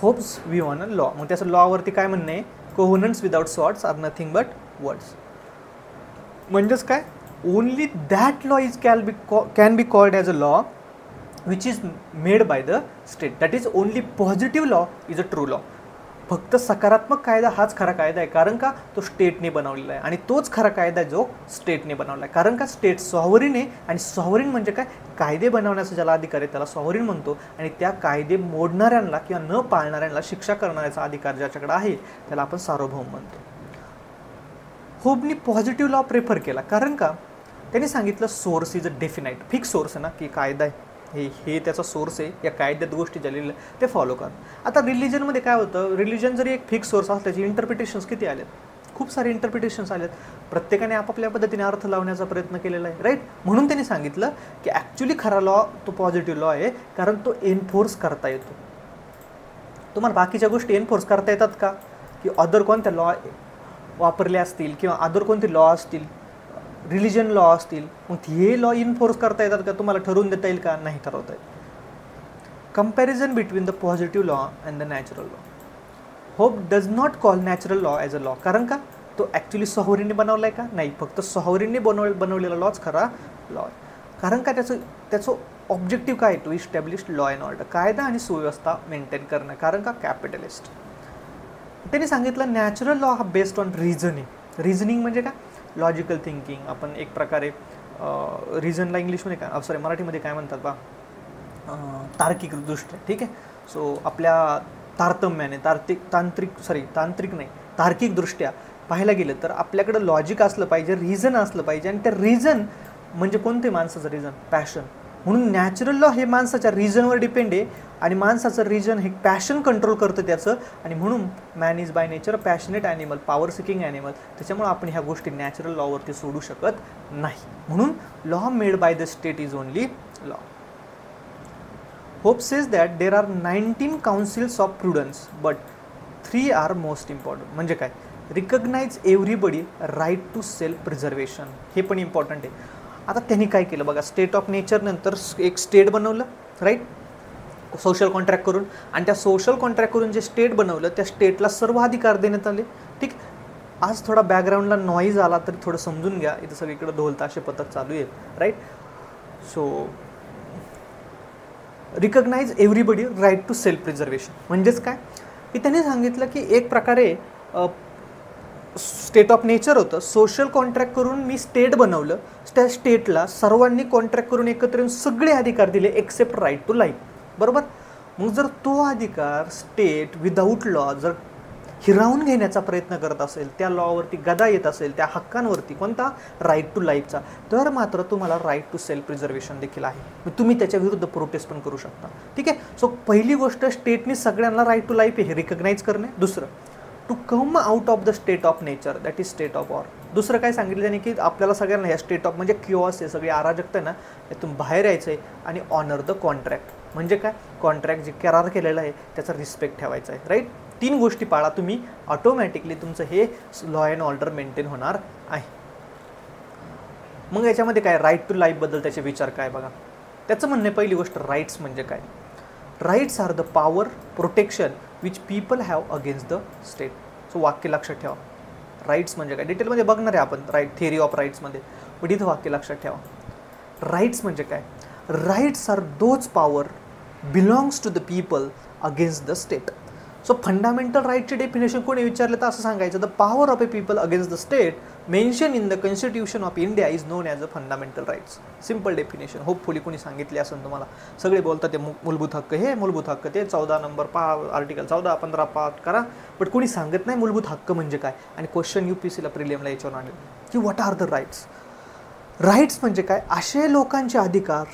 Hobbes view on a law, मग त्याचं लॉवरती काय म्हणणं आहे, covenants without swords are nothing but words. म्हणजेच काय, only that law can be called as a law which is made by the state. That is only positive law is a true law. फक्त सकारात्मक कायदा हाच खरा कायदा आहे, कारण का तो स्टेटने बनवलेला आहे. आणि तोच खरा कायदा आहे जो स्टेटने बनवला आहे, कारण का स्टेट सॉव्हरीन आहे. आणि सॉव्हरीन म्हणजे काय, कायदे बनवण्याचा ज्याला अधिकार आहे त्याला सॉव्हरीन म्हणतो. आणि त्या कायदे मोडणाऱ्यांना किंवा न पाळणाऱ्यांना शिक्षा करण्याचा अधिकार ज्याच्याकडे आहे त्याला आपण सार्वभौम म्हणतो. होपनी पॉझिटिव्ह लॉ प्रेफर केला, कारण का त्यांनी सांगितलं source is a definite, fix source आहे ना, की कायदा आहे हे त्याचा सोर्स आहे, या कायद्यात गोष्टी झालेल्या ते फॉलो कर. आता रिलिजनमध्ये काय होतं, रिलिजन जरी एक फिक्स सोर्स असला त्याची इंटरप्रिटेशन्स किती आलेत, खूप सारे इंटरप्रिटेशन्स आलेत, प्रत्येकाने आपापल्या पद्धतीने अर्थ लावण्याचा प्रयत्न केलेला आहे, राईट. म्हणून त्यांनी सांगितलं की ॲक्च्युली खरा लॉ तो पॉझिटिव्ह लॉ आहे, कारण तो एनफोर्स करता येतो. तुम्हाला बाकीच्या गोष्टी एनफोर्स करता येतात का, की अदर कोणत्या लॉ वापरले असतील किंवा अदर कोणते लॉ असतील, रिलिजन लॉ असतील, मग हे लॉ इन्फोर्स करता येतात का, तुम्हाला ठरवून देता येईल का, नाही ठरवता येईल. Comparison between the positive law and the natural law. Hope does not call natural law as a law, कारण का तो ॲक्च्युली सॉव्हरीनने बनवला आहे का, नाही, फक्त सॉव्हरीनने बनवलेला लॉच खरा लॉ आहे. कारण का त्याचं ऑब्जेक्टिव्ह काय, to establish law and order, कायदा आणि सुव्यवस्था मेंटेन करणं, कारण का कॅपिटलिस्ट. त्यांनी सांगितलं नॅचरल लॉ हा बेस्ड ऑन रिझनिंग. रिझनिंग म्हणजे काय, लॉजिकल थिंकिंग. आपण एक प्रकारे रिझनला इंग्लिशमध्ये काय, सॉरी मराठीमध्ये काय म्हणतात बा, तार्किकदृष्ट्या. ठीक आहे. सो आपल्या तारतम्याने तार्किकदृष्ट्या पाहायला गेलं तर आपल्याकडं लॉजिक असलं पाहिजे, रिझन असलं पाहिजे. आणि त्या रिझन म्हणजे कोणते, माणसाचं रिझन, पॅशन. म्हणून नॅचरल लॉ हे माणसाच्या रिझनवर डिपेंड आहे, आणि माणसाचं रिझन हे पॅशन कंट्रोल करतं त्याचं. आणि म्हणून man is by nature passionate animal, power seeking animal. त्याच्यामुळे आपण ह्या गोष्टी नॅचरल लॉवरती सोडू शकत नाही. म्हणून law made by the state is only law. Hobbes says that there are 19 counsels of prudence but 3 are most important. म्हणजे काय, recognise everybody right to self preservation, हे पण इम्पॉर्टंट आहे. आता त्यांनी काय केलं बघा, स्टेट ऑफ नेचर नंतर एक स्टेट बनवलं, राईट, सोशल कॉन्ट्रॅक्ट करून. आणि त्या सोशल कॉन्ट्रॅक्ट करून जे स्टेट बनवलं त्या स्टेटला सर्व अधिकार देण्यात आले. ठीक. आज थोडा बॅकग्राऊंडला नॉईज आला तरी थोडं समजून घ्या, इथं सगळीकडे ढोल ताशे पथक चालू आहे, right. So recognize everybody right to self preservation म्हणजेच काय, की त्यांनी सांगितलं की एक प्रकारे स्टेट ऑफ नेचर होतं, सोशल कॉन्ट्रॅक्ट करून मी स्टेट बनवलं, त्या स्टेटला सर्वांनी कॉन्ट्रॅक्ट करून एकत्र येऊन सगळे अधिकार दिले एक्सेप्ट राईट टू लाईफ. बरोबर. मग जर तो अधिकार स्टेट विदाऊट लॉ जर हिरावून घेण्याचा प्रयत्न करत असेल, त्या लॉवरती गदा येत असेल, त्या हक्कांवरती, कोणता, राईट टू लाईफचा, तर मात्र तुम्हाला राईट टू सेल्फ प्रिझर्वेशन देखील आहे. मग तुम्ही त्याच्या विरुद्ध प्रोटेस्ट पण करू शकता. ठीक आहे. सो पहिली गोष्ट, स्टेटने सगळ्यांना राईट टू लाईफ हे रिकग्नाइज करणे. दुसरं, to come out of the state of nature, that is state of war. दुसरं काय सांगितलं त्याने, की आपल्याला सगळ्यांना ह्या स्टेट ऑफ म्हणजे क्युओस आहे, सगळी अराजकता आहे ना, यातून बाहेर यायचं आहे. आणि ऑनर द कॉन्ट्रॅक्ट म्हणजे काय, कॉन्ट्रॅक्ट जे करार केलेला आहे त्याचा रिस्पेक्ट ठेवायचा आहे, राईट. 3 गोष्टी पाळा तुम्ही, ऑटोमॅटिकली तुमचं हे लॉ अँड ऑर्डर मेंटेन होणार आहे. मग याच्यामध्ये काय, राईट टू लाईफबद्दल त्याचे विचार काय बघा. त्याचं म्हणणे, पहिली गोष्ट, राईट्स म्हणजे काय, rights are the power protection which people have against the state. So वाक्य लक्षात ठेवा, राईट्स म्हणजे काय, डिटेलमध्ये बघणार आहे आपण राईट थिअरी ऑफ राईट्समध्ये, पण इथं वाक्य लक्षात ठेवा. राईट्स म्हणजे काय, rights are those power belongs to the people against the state. So fundamental राईटचे डेफिनेशन कोणी विचारलं तर असं सांगायचं, the power of a people against the state mention in the constitution of India is known as a fundamental rights. Simple definition. Hopefully कोणी सांगितले असेल तुम्हाला. सगळे बोलतात ते मूलभूत हक्क, हे मूलभूत हक्क ते 14 नंबर आर्टिकल 14 15 पाठ करा, बट कोणी सांगत नाही मूलभूत हक्क म्हणजे काय. आणि क्वेश्चन UPSCला प्रिलियमला याच्यावर आणले की what are the rights. Rights म्हणजे काय, असे लोकांचे अधिकार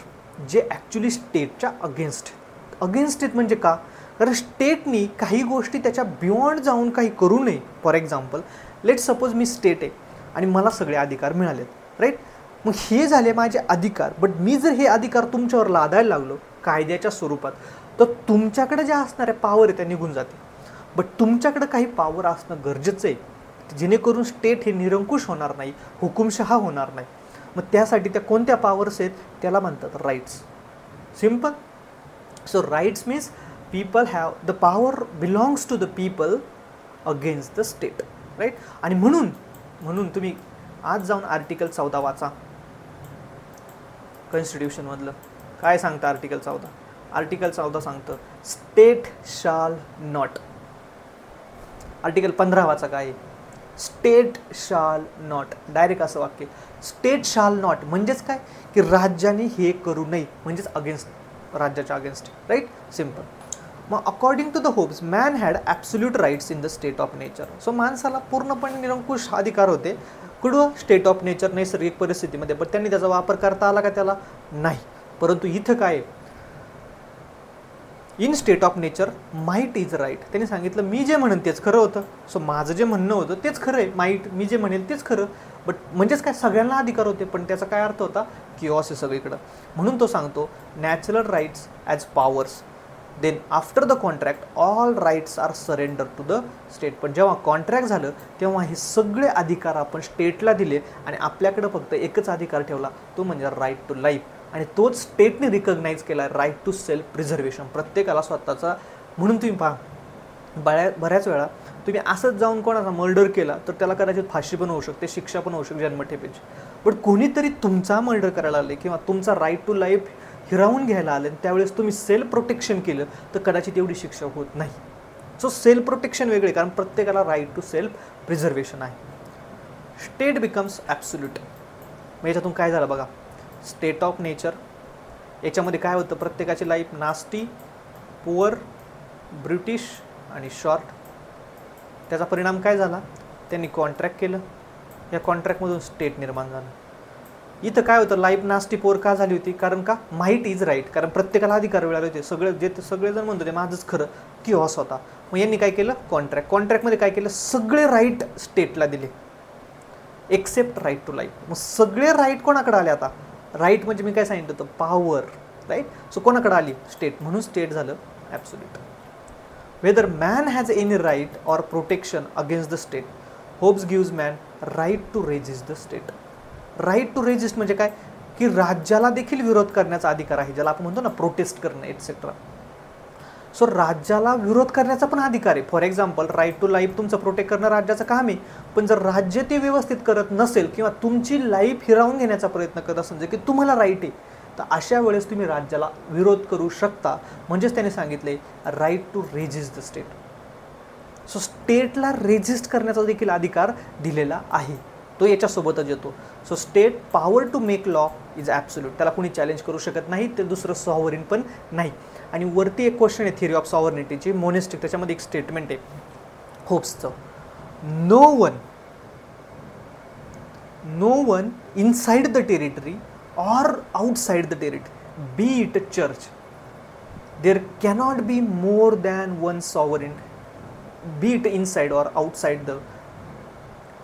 जे ॲक्च्युली स्टेटच्या अगेन्स्ट आहेत. म्हणजे का, कारण स्टेटनी काही गोष्टी त्याच्या बियॉन्ड जाऊन काही करू नये. For example, let suppose me state आहे आणि मला सगळे अधिकार मिळालेत, राईट. मग हे झाले माझे अधिकार, बट मी जर हे अधिकार तुमच्यावर लादायला लागलो कायद्याच्या स्वरूपात, तर तुमच्याकडे ज्या असणाऱ्या पॉवर आहे त्या निघून जाते. बट तुमच्याकडे काही पॉवर असणं गरजेचं आहे, जेणेकरून स्टेट हे निरंकुश होणार नाही, हुकुमशहा होणार नाही. मग त्यासाठी त्या कोणत्या पॉवर्स आहेत त्याला म्हणतात rights. Simple. So rights means people have the power belongs to the people against the state, right. आणि म्हणून तुम्ही आज जाऊन आर्टिकल 14 वाचा कॉन्स्टिट्यूशनमधलं. काय सांगतं आर्टिकल 14? आर्टिकल 14 सांगतं स्टेट शाल नॉट. आर्टिकल 15 वाचा. काय स्टेट शाल नॉट, डायरेक्ट असं वाक्य. स्टेट शाल नॉट म्हणजेच काय की राज्याने हे करू नये, म्हणजेच अगेन्स्ट, राज्याच्या अगेन्स्ट, राईट. सिम्पल. मग according to the Hobbes man had absolute rights in the state of nature. So माणसाला पूर्णपणे निरंकुश अधिकार होते कुठं, स्टेट ऑफ नेचर, नैसर्गिक परिस्थितीमध्ये. पण त्यांनी त्याचा वापर करता आला का त्याला? नाही. परंतु इथं काय, in state of nature might is right. त्यांनी सांगितलं मी जे म्हणेन तेच खरं होतं. सो माझं जे म्हणणं होतं तेच खरं आहे. माईट, मी जे म्हणेल तेच खरं. बट म्हणजेच काय, सगळ्यांना अधिकार होते, पण त्याचा काय अर्थ होता, किऑस आहे सगळीकडं. म्हणून तो सांगतो natural rights as powers, then after the contract all rights are surrender to the state. पण जेव्हा कॉन्ट्रॅक्ट झालं तेव्हा हे सगळे अधिकार आपण स्टेटला दिले आणि आपल्याकडं फक्त एकच अधिकार ठेवला, तो म्हणजे राईट टू लाईफ. आणि तोच स्टेटने रिकग्नाइज केला, राईट टू सेल्फ प्रिझर्वेशन. प्रत्येकाला स्वतःचा. म्हणून तुम्ही पहा, बऱ्याच वेळा तुम्ही असंच जाऊन कोणाचा मर्डर केला तर त्याला कदाचित फाशी पण होऊ शकते, शिक्षा पण होऊ शकते, जन्मठेपेची. पण कोणीतरी तुमचा मर्डर करायला आले किंवा तुमचा राईट टू लाईफ हिरावून घ्यायला आले, त्यावेळेस तुम्ही सेल्फ प्रोटेक्शन केलं तर कदाचित एवढी शिक्षा होत नाही. सो सेल्फ प्रोटेक्शन वेगळे, कारण प्रत्येकाला राईट टू सेल्फ प्रिझर्वेशन आहे. State becomes absolute. मग याच्यातून काय झालं बघा, स्टेट ऑफ नेचर याच्यामध्ये काय होतं, प्रत्येकाची लाईफ नास्टी, पुअर, ब्रिटिश आणि शॉर्ट. त्याचा परिणाम काय झाला, त्यांनी कॉन्ट्रॅक्ट केलं, या कॉन्ट्रॅक्टमधून स्टेट निर्माण झालं. इथं काय होतं, लाईफ नास्टी पोर का झाली होती, कारण का माईट इज राईट, कारण प्रत्येकाला अधिकार मिळाले होते. सगळेजण म्हणतो ते माझंच खरं, किऑस होता. मग यांनी काय केलं, कॉन्ट्रॅक्टमध्ये काय केलं, सगळे राईट स्टेटला दिले एक्सेप्ट राईट टू लाईफ. मग सगळे राईट कोणाकडे आले आता, राईट म्हणजे मी काय सांगितलं होतं, पॉवर, राईट. सो कोणाकडे आली, स्टेट. म्हणून स्टेट झालं absolute. Whether man has any right or protection against the state, Hobbes gives man right to resist the state. Right to resist म्हणजे काय की राज्याला देखील विरोध करण्याचा अधिकार आहे, ज्याला आपण म्हणतो ना प्रोटेस्ट करणं एटसेट्रा. सो राज्याला विरोध करण्याचा पण अधिकार आहे. For example, right to life तुमचं प्रोटेक्ट करणं राज्याचं काम आहे, पण जर राज्य ते व्यवस्थित करत नसेल किंवा तुमची लाईफ हिरावून घेण्याचा प्रयत्न करत असेल की तुम्हाला राईट आहे, तर अशा वेळेस तुम्ही राज्याला विरोध करू शकता. म्हणजेच त्याने सांगितले right to resist the state. So स्टेटला रेजिस्ट करण्याचा देखील अधिकार दिलेला आहे, तो याच्यासोबतच येतो. So state power to make law is absolute. त्याला कोणी चॅलेंज करू शकत नाही, ते दुसरं सॉव्हरीन पण नाही. आणि वरती एक क्वेश्चन आहे थिअरी ऑफ सॉव्हर्निटीची, मोनेस्टिक, त्याच्यामध्ये एक स्टेटमेंट आहे होप्सचं, no one inside the territory or outside the territory, be it a church, there cannot be more than one sovereign, be it inside or outside the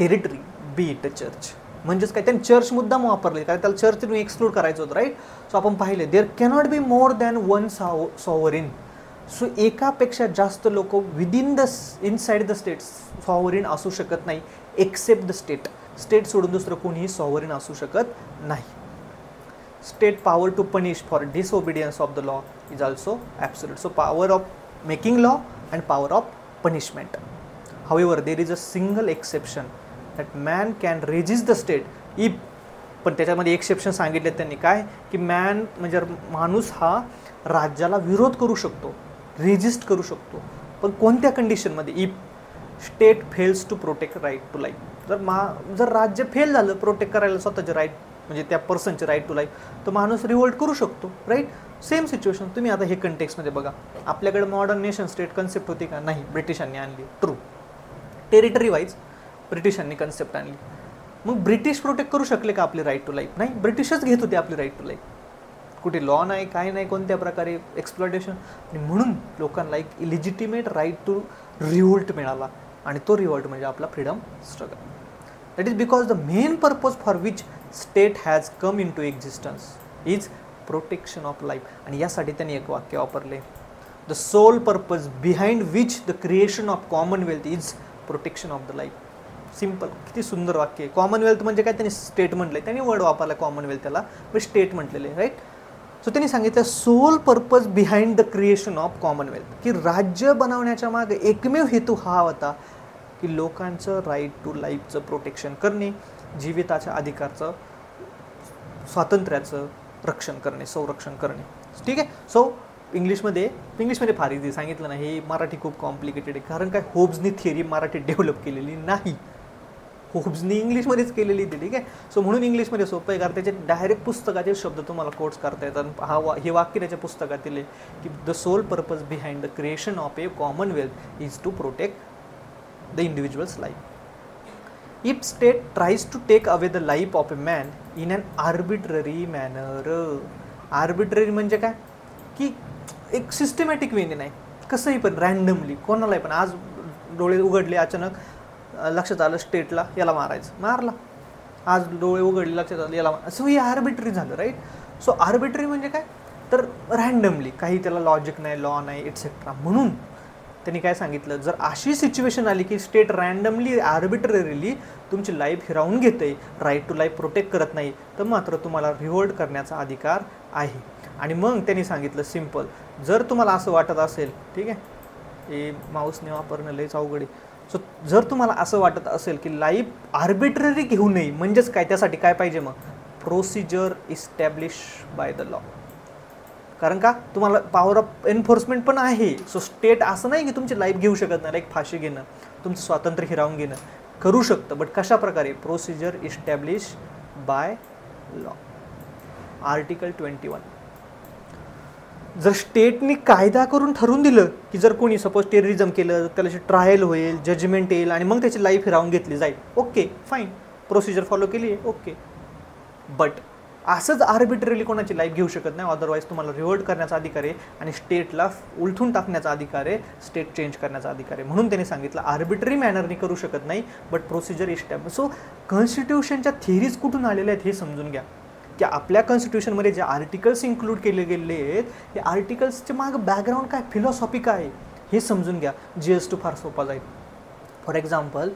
territory, be it a church. म्हणजेच काय, त्यांनी church मुद्दाम वापरले कारण त्याला church तुम्ही exclude करायचं होतं, राईट. सो आपण पाहिले there cannot be more than one sovereign. So एकापेक्षा जास्त लोक within the inside the state sovereign असू शकत नाही, एक्सेप्ट द स्टेट. स्टेट सोडून दुसरं कोणीही सॉव्हरीन असू शकत नाही. State power to punish for disobedience of the law is also absolute. So power of making law and power of punishment. However, there is a single exception that man can resist the state if, पण त्याच्यामध्ये exception सांगितले त्यांनी काय की man म्हणजे माणूस हा राज्याला विरोध करू शकतो, रेजिस्ट करू शकतो, पण कोणत्या कंडिशनमध्ये, if state fails to protect right to life. जर राज्य फेल झालं प्रोटेक्ट करायला स्वतःचे राईट, म्हणजे त्या पर्सनचे राईट टू लाईफ, तर माणूस रिवोल्ट करू शकतो, राईट. सेम सिच्युएशन तुम्ही आता हे कंटेक्समध्ये बघा. आपल्याकडे मॉडर्न नेशन स्टेट कन्सेप्ट होती का? नाही, ब्रिटिशांनी आणली. ट्रू. टेरिटरी वाईज ब्रिटिशांनी कन्सेप्ट आणली. मग ब्रिटिश प्रोटेक्ट करू शकले का आपले राईट टू लाईफ? नाही, ब्रिटिशच घेत होते आपली राईट टू लाईफ. कुठे लॉ नाही, काय नाही, कोणत्या प्रकारे एक्सप्लॉयटेशन. आणि म्हणून लोकांना एक इलिजिटिमेट राईट टू रिव्होल्ट मिळाला, आणि तो रिव्होल्ट म्हणजे आपला freedom struggle. That is because the main purpose for which state has come in to existence is protection of life. आणि यासाठी त्यांनी एक वाक्य वापरले, the sole purpose behind which the creation of commonwealth is protection of the life. Simple, किती सुंदर वाक्य आहे. कॉमनवेल्थ म्हणजे काय? त्यांनी स्टेट म्हटलंय, त्यांनी वर्ड वापरला कॉमनवेल्थ, त्याला पण स्टेट म्हटलेले, राईट. सो त्यांनी सांगितलं sole purpose behind the creation of commonwealth, की राज्य बनवण्याच्या मागे एकमेव हेतू हा होता की लोकांचं राईट टू लाईफचं प्रोटेक्शन करणे, जीविताच्या अधिकारचं, स्वातंत्र्याचं रक्षण करणे, संरक्षण करणे. ठीक आहे. सो इंग्लिशमध्ये फार इझी सांगितलं ना, हे मराठी खूप कॉम्प्लिकेटेड आहे. कारण काय, होब्सनी थिअरी मराठीत डेव्हलप केलेली नाही, होब्सनी इंग्लिशमध्येच केलेली ती. ठीक आहे. सो म्हणून इंग्लिशमध्ये सोपं आहे, कारण त्याचे डायरेक्ट पुस्तकाचे शब्द तुम्हाला कोट्स करता येतात. हे वाक्य त्याच्या पुस्तकातील आहे की the sole purpose behind the creation of a commonwealth is to protect the individuals life. If state tries to take away the life of a man in an arbitrary manner. Arbitrary म्हणजे काय, की एक systematic वेने नाही, कसंही पण randomly कोणालाही पण. आज डोळे उघडले, अचानक लक्षात आलं स्टेटला याला मारायचं, मारला. आज डोळे उघडले, लक्षात आलं याला असं, हे आर्बिट्ररी झालं, राईट. सो आर्बिट्ररी म्हणजे काय, तर रॅन्डमली, काही त्याला लॉजिक नाही, लॉ नाही, एटसेट्रा. म्हणून त्यांनी काय सांगितलं, जर अशी सिच्युएशन आली की स्टेट रॅन्डमली आर्बिट्ररीली तुमची लाईफ हिरावून घेते, राईट टू लाईफ प्रोटेक्ट करत नाही, तर मात्र तुम्हाला रिव्होल्ट करण्याचा अधिकार आहे. आणि मग त्यांनी सांगितलं सिम्पल, जर तुम्हाला असं वाटत असेल, ठीक आहे, हे माऊसने वापरणं लयच अवघड आहे. सो जर तुम्हाला असं वाटत असेल की लाईफ आर्बिट्ररी घेऊ नये, म्हणजेच काय, त्यासाठी काय पाहिजे मग, procedure establish by the law. कारण का, तुम्हाला पॉवर ऑफ एन्फोर्समेंट पण आहे. सो स्टेट असं नाही की तुमची लाईफ घेऊ शकत नाही, लाईक फाशी घेणं, तुमचं स्वातंत्र्य हिरावून घेणं, करू शकतं, बट कशा प्रकारे, procedure establish by law. Article 21. जर स्टेटने कायदा करून ठरवून दिलं की जर कोणी सपोज टेररिझम केलं, त्याला ट्रायल होईल, जजमेंट येईल, आणि मग त्याची लाईफ हिरावून घेतली जाईल, ओके फाईन, प्रोसिजर फॉलो केली आहे, ओके. बट असंच आर्बिट्ररीली कोणाची लाईफ घेऊ शकत नाही. अदरवाईज तुम्हाला रिव्होल्ट करण्याचा अधिकार आहे, आणि स्टेटला उलथून टाकण्याचा अधिकार आहे, स्टेट चेंज करण्याचा अधिकार आहे. म्हणून त्यांनी सांगितलं आर्बिट्ररी मॅनरनी करू शकत नाही, बट प्रोसिजर इस्टॅब्लिश. सो कॉन्स्टिट्यूशनच्या थिअरीज कुठून आलेल्या आहेत हे समजून घ्या, की आपल्या कॉन्स्टिट्यूशनमध्ये जे आर्टिकल्स इन्क्लूड केले गेले आहेत, हे आर्टिकल्सचे मागं बॅकग्राऊंड काय, फिलॉसॉफी काय हे समजून घ्या, GS2 फार सोपा जाईल. फॉर एक्झाम्पल,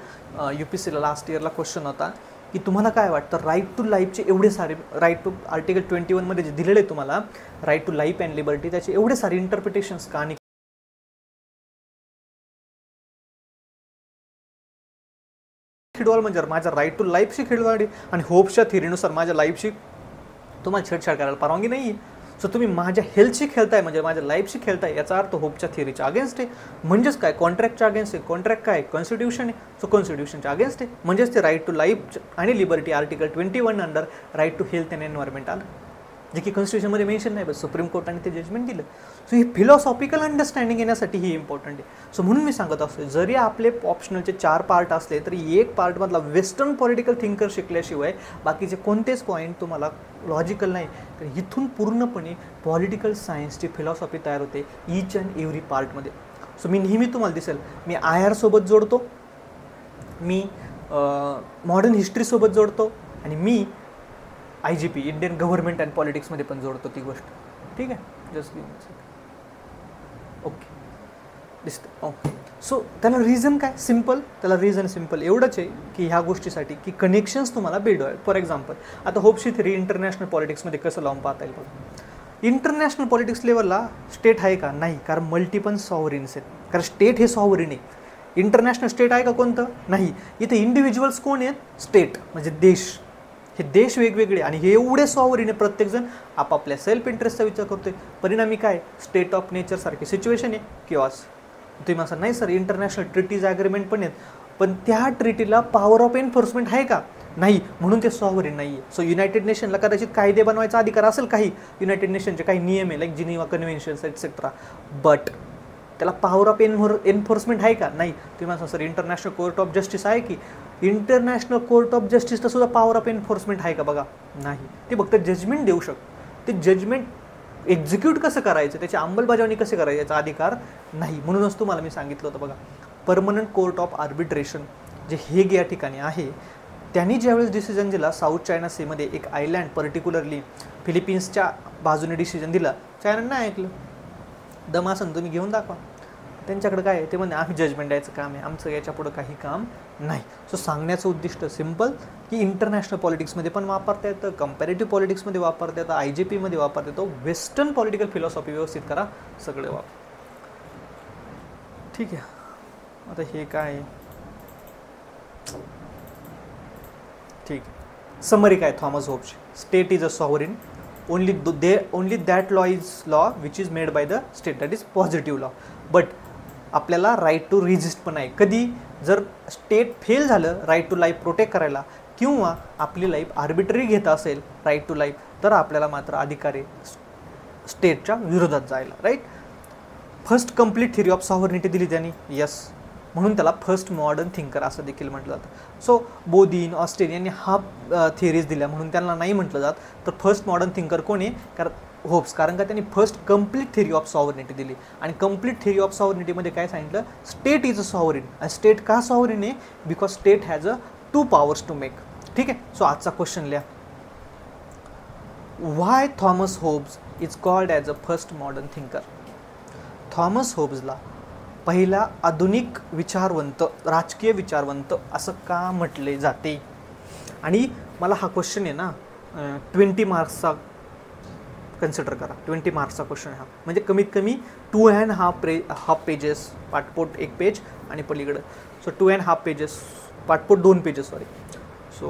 UPSCला लास्ट इयरला क्वेश्चन होता की तुम्हाला काय वाटतं, राईट टू लाईफचे एवढे सारे, राईट टू आर्टिकल 21 मध्ये जे दिलेले आहे तुम्हाला, right to life and liberty, त्याचे एवढे सारे इंटरप्रिटेशन्स का. आणि खिडवाल म्हणजे माझ्या राईट टू लाईफशी खिडवाडी, आणि होप्सच्या थिअरीनुसार माझ्या लाईफशी तुम्हाला छेडछाड करायला परवानगी नाही आहे. सो तुम्ही माझ्या हेल्थशी खेळताय, म्हणजे माझ्या लाईफशी खेळताय, याचा अर्थ होपच्या थिअरीच्या अगेन्स्ट आहे. म्हणजेच काय, कॉन्ट्रॅक्टच्या अगेन्स्ट आहे. कॉन्ट्रॅक्ट काय, कॉन्स्टिट्यूशन आहे. सो कॉन्स्टिट्यूशनच्या अगेन्स्ट आहे. म्हणजेच ते राईट टू लाईफ आणि liberty article 21 under right to health and environment आलं, जे की कॉन्स्टिट्यूशनमध्ये मेन्शन नाही, बस सुप्रीम कोर्टाने ते जजमेंट दिलं. सो ही फिलॉसॉफिकल अंडरस्टँडिंग येण्यासाठी ही इम्पॉर्टंट आहे. सो म्हणून मी सांगत असतो, जरी आपले ऑप्शनलचे 4 पार्ट असले तरी एक पार्टमधला वेस्टर्न पॉलिटिकल थिंकर शिकल्याशिवाय बाकीचे कोणतेच पॉईंट तुम्हाला लॉजिकल नाही. तर इथून पूर्णपणे पॉलिटिकल सायन्सची फिलॉसॉफी तयार होते ईच अँड एव्हरी पार्टमध्ये. सो मी नेहमी तुम्हाला दिसेल, मी IR सोबत जोडतो, मी मॉडर्न हिस्ट्रीसोबत जोडतो, आणि मी IGP इंडियन गव्हर्नमेंट अँड पॉलिटिक्समध्ये पण जोडतो ती गोष्ट. ठीक आहे, जस्ट ओके दिसतं. ओके. सो त्याला रिझन काय, सिम्पल, त्याला रिझन सिम्पल एवढंच आहे की ह्या गोष्टीसाठी की कनेक्शन्स तुम्हाला बिल्ड व्हावे. फॉर एक्झाम्पल, आता होपची थिअरी इंटरनॅशनल पॉलिटिक्समध्ये कसं लावून पाहता येईल बघा. इंटरनॅशनल पॉलिटिक्स लेवलला स्टेट आहे का, नाही, कारण मल्टिपल सॉव्हरिन्स आहेत, कारण स्टेट हे सॉव्हरिन आहे. इंटरनॅशनल स्टेट आहे का कोणतं, नाही. इथे इंडिव्हिज्युअल्स कोण आहेत, स्टेट म्हणजे देश. हे देश वेगवेगळे, आणि हे एवढे सॉव्हरिन आहे, प्रत्येकजण आपापल्या सेल्फ इंटरेस्टचा विचार करतोय. परिणामी काय, स्टेट ऑफ नेचर सारखी सिच्युएशन आहे, किऑस. तुम्ही म्हणा नाही सर, इंटरनॅशनल ट्रिटीज ॲग्रीमेंट पण आहेत, पण त्या ट्रिटीला पॉवर ऑफ एन्फोर्समेंट आहे का? नाही, म्हणून ते सॉव्हरेन नाही आहे. सो युनायटेड नेशनला कदाचित कायदे बनवायचा अधिकार असेल, काही युनायटेड नेशनचे काही नियम आहे like Geneva conventions etcetera, but त्याला पॉवर ऑफ एन्फोर्समेंट आहे का? नाही. तुम्ही म्हणता sir international court of justice आहे की? इंटरनॅशनल कोर्ट ऑफ जस्टिसला सुद्धा पॉवर ऑफ एन्फोर्समेंट आहे का? बघा, नाही. ते फक्त जजमेंट देऊ शकतो. ते जजमेंट एक्झिक्यूट कसं करायचं, त्याची अंमलबजावणी कसे करायची याचा अधिकार नाही. म्हणूनच तुम्हाला मी सांगितलं होतं बघा, परमनंट कोर्ट ऑफ आर्बिट्रेशन जे हेग या ठिकाणी आहे, त्यांनी ज्यावेळेस डिसिजन दिला साऊथ चायना सीमध्ये एक आयलँड पर्टिक्युलरली फिलिपिन्सच्या बाजूने डिसिजन दिला, चायनानं नाही ऐकलं. दम असन तुम्ही घेऊन दाखवा. त्यांच्याकडे काय आहे ते म्हणजे आम्ही जजमेंट द्यायचं काम आहे, आमचं याच्या पुढं काही काम नाही. सो सांगण्याचं उद्दिष्ट सिम्पल की इंटरनॅशनल पॉलिटिक्समध्ये पण वापरता येतं, कंपॅरेटिव्ह पॉलिटिक्समध्ये वापरता येतं, IGP मध्ये वापरता येतो, वेस्टर्न पॉलिटिकल फिलॉसॉफी व्यवस्थित करा, सगळे वापर. ठीक आहे. आता हे काय आहे? ठीक आहे. समरी काय थॉमस होब्सची? State is a sovereign, only that law is law which is made by the state, that is positive law. But आपल्याला राईट टू रेजिस्ट पण आहे. कधी जर स्टेट फेल झालं राईट टू लाईफ प्रोटेक्ट करायला, किंवा आपली लाईफ आर्बिट्ररी घेत असेल राईट टू लाईफ, तर आपल्याला मात्र अधिकार आहे स्टेटच्या विरोधात जायला. Right. First complete theory of sovereignty दिली त्यांनी, यस. म्हणून त्याला फर्स्ट मॉडर्न थिंकर असं देखील म्हटलं जातं. सो बोदीन, ऑस्टेन यांनी हा थिअरीज दिल्या म्हणून त्यांना नाही म्हटलं जात. तर फर्स्ट मॉडर्न थिंकर कोण आहे? कारण होब्स, कारण का त्यांनी first complete theory of sovereignty दिली. आणि कंप्लीट थिअरी ऑफ सॉव्हर्निटीमध्ये काय सांगितलं? State is a sovereign. आणि स्टेट का सॉव्हरेन आहे? Because state has a 2 powers to make. ठीक आहे. सो आजचा क्वेश्चन लिहा. Why Thomas Hobbes is called as a first modern thinker? Thomas होब्सला पहिला आधुनिक विचारवंत, राजकीय विचारवंत असं का म्हटले जाते? आणि मला हा क्वेश्चन आहे ना 20 मार्क्सचा कन्सिडर करा. 20 मार्क्सचा क्वेश्चन हा, म्हणजे कमीत कमी 2.5 पेजेस, पाठपोट 1 पेज आणि पलीकडं. सो 2.5 पेजेस, पाठपोट 2 पेजेस, सॉरी. सो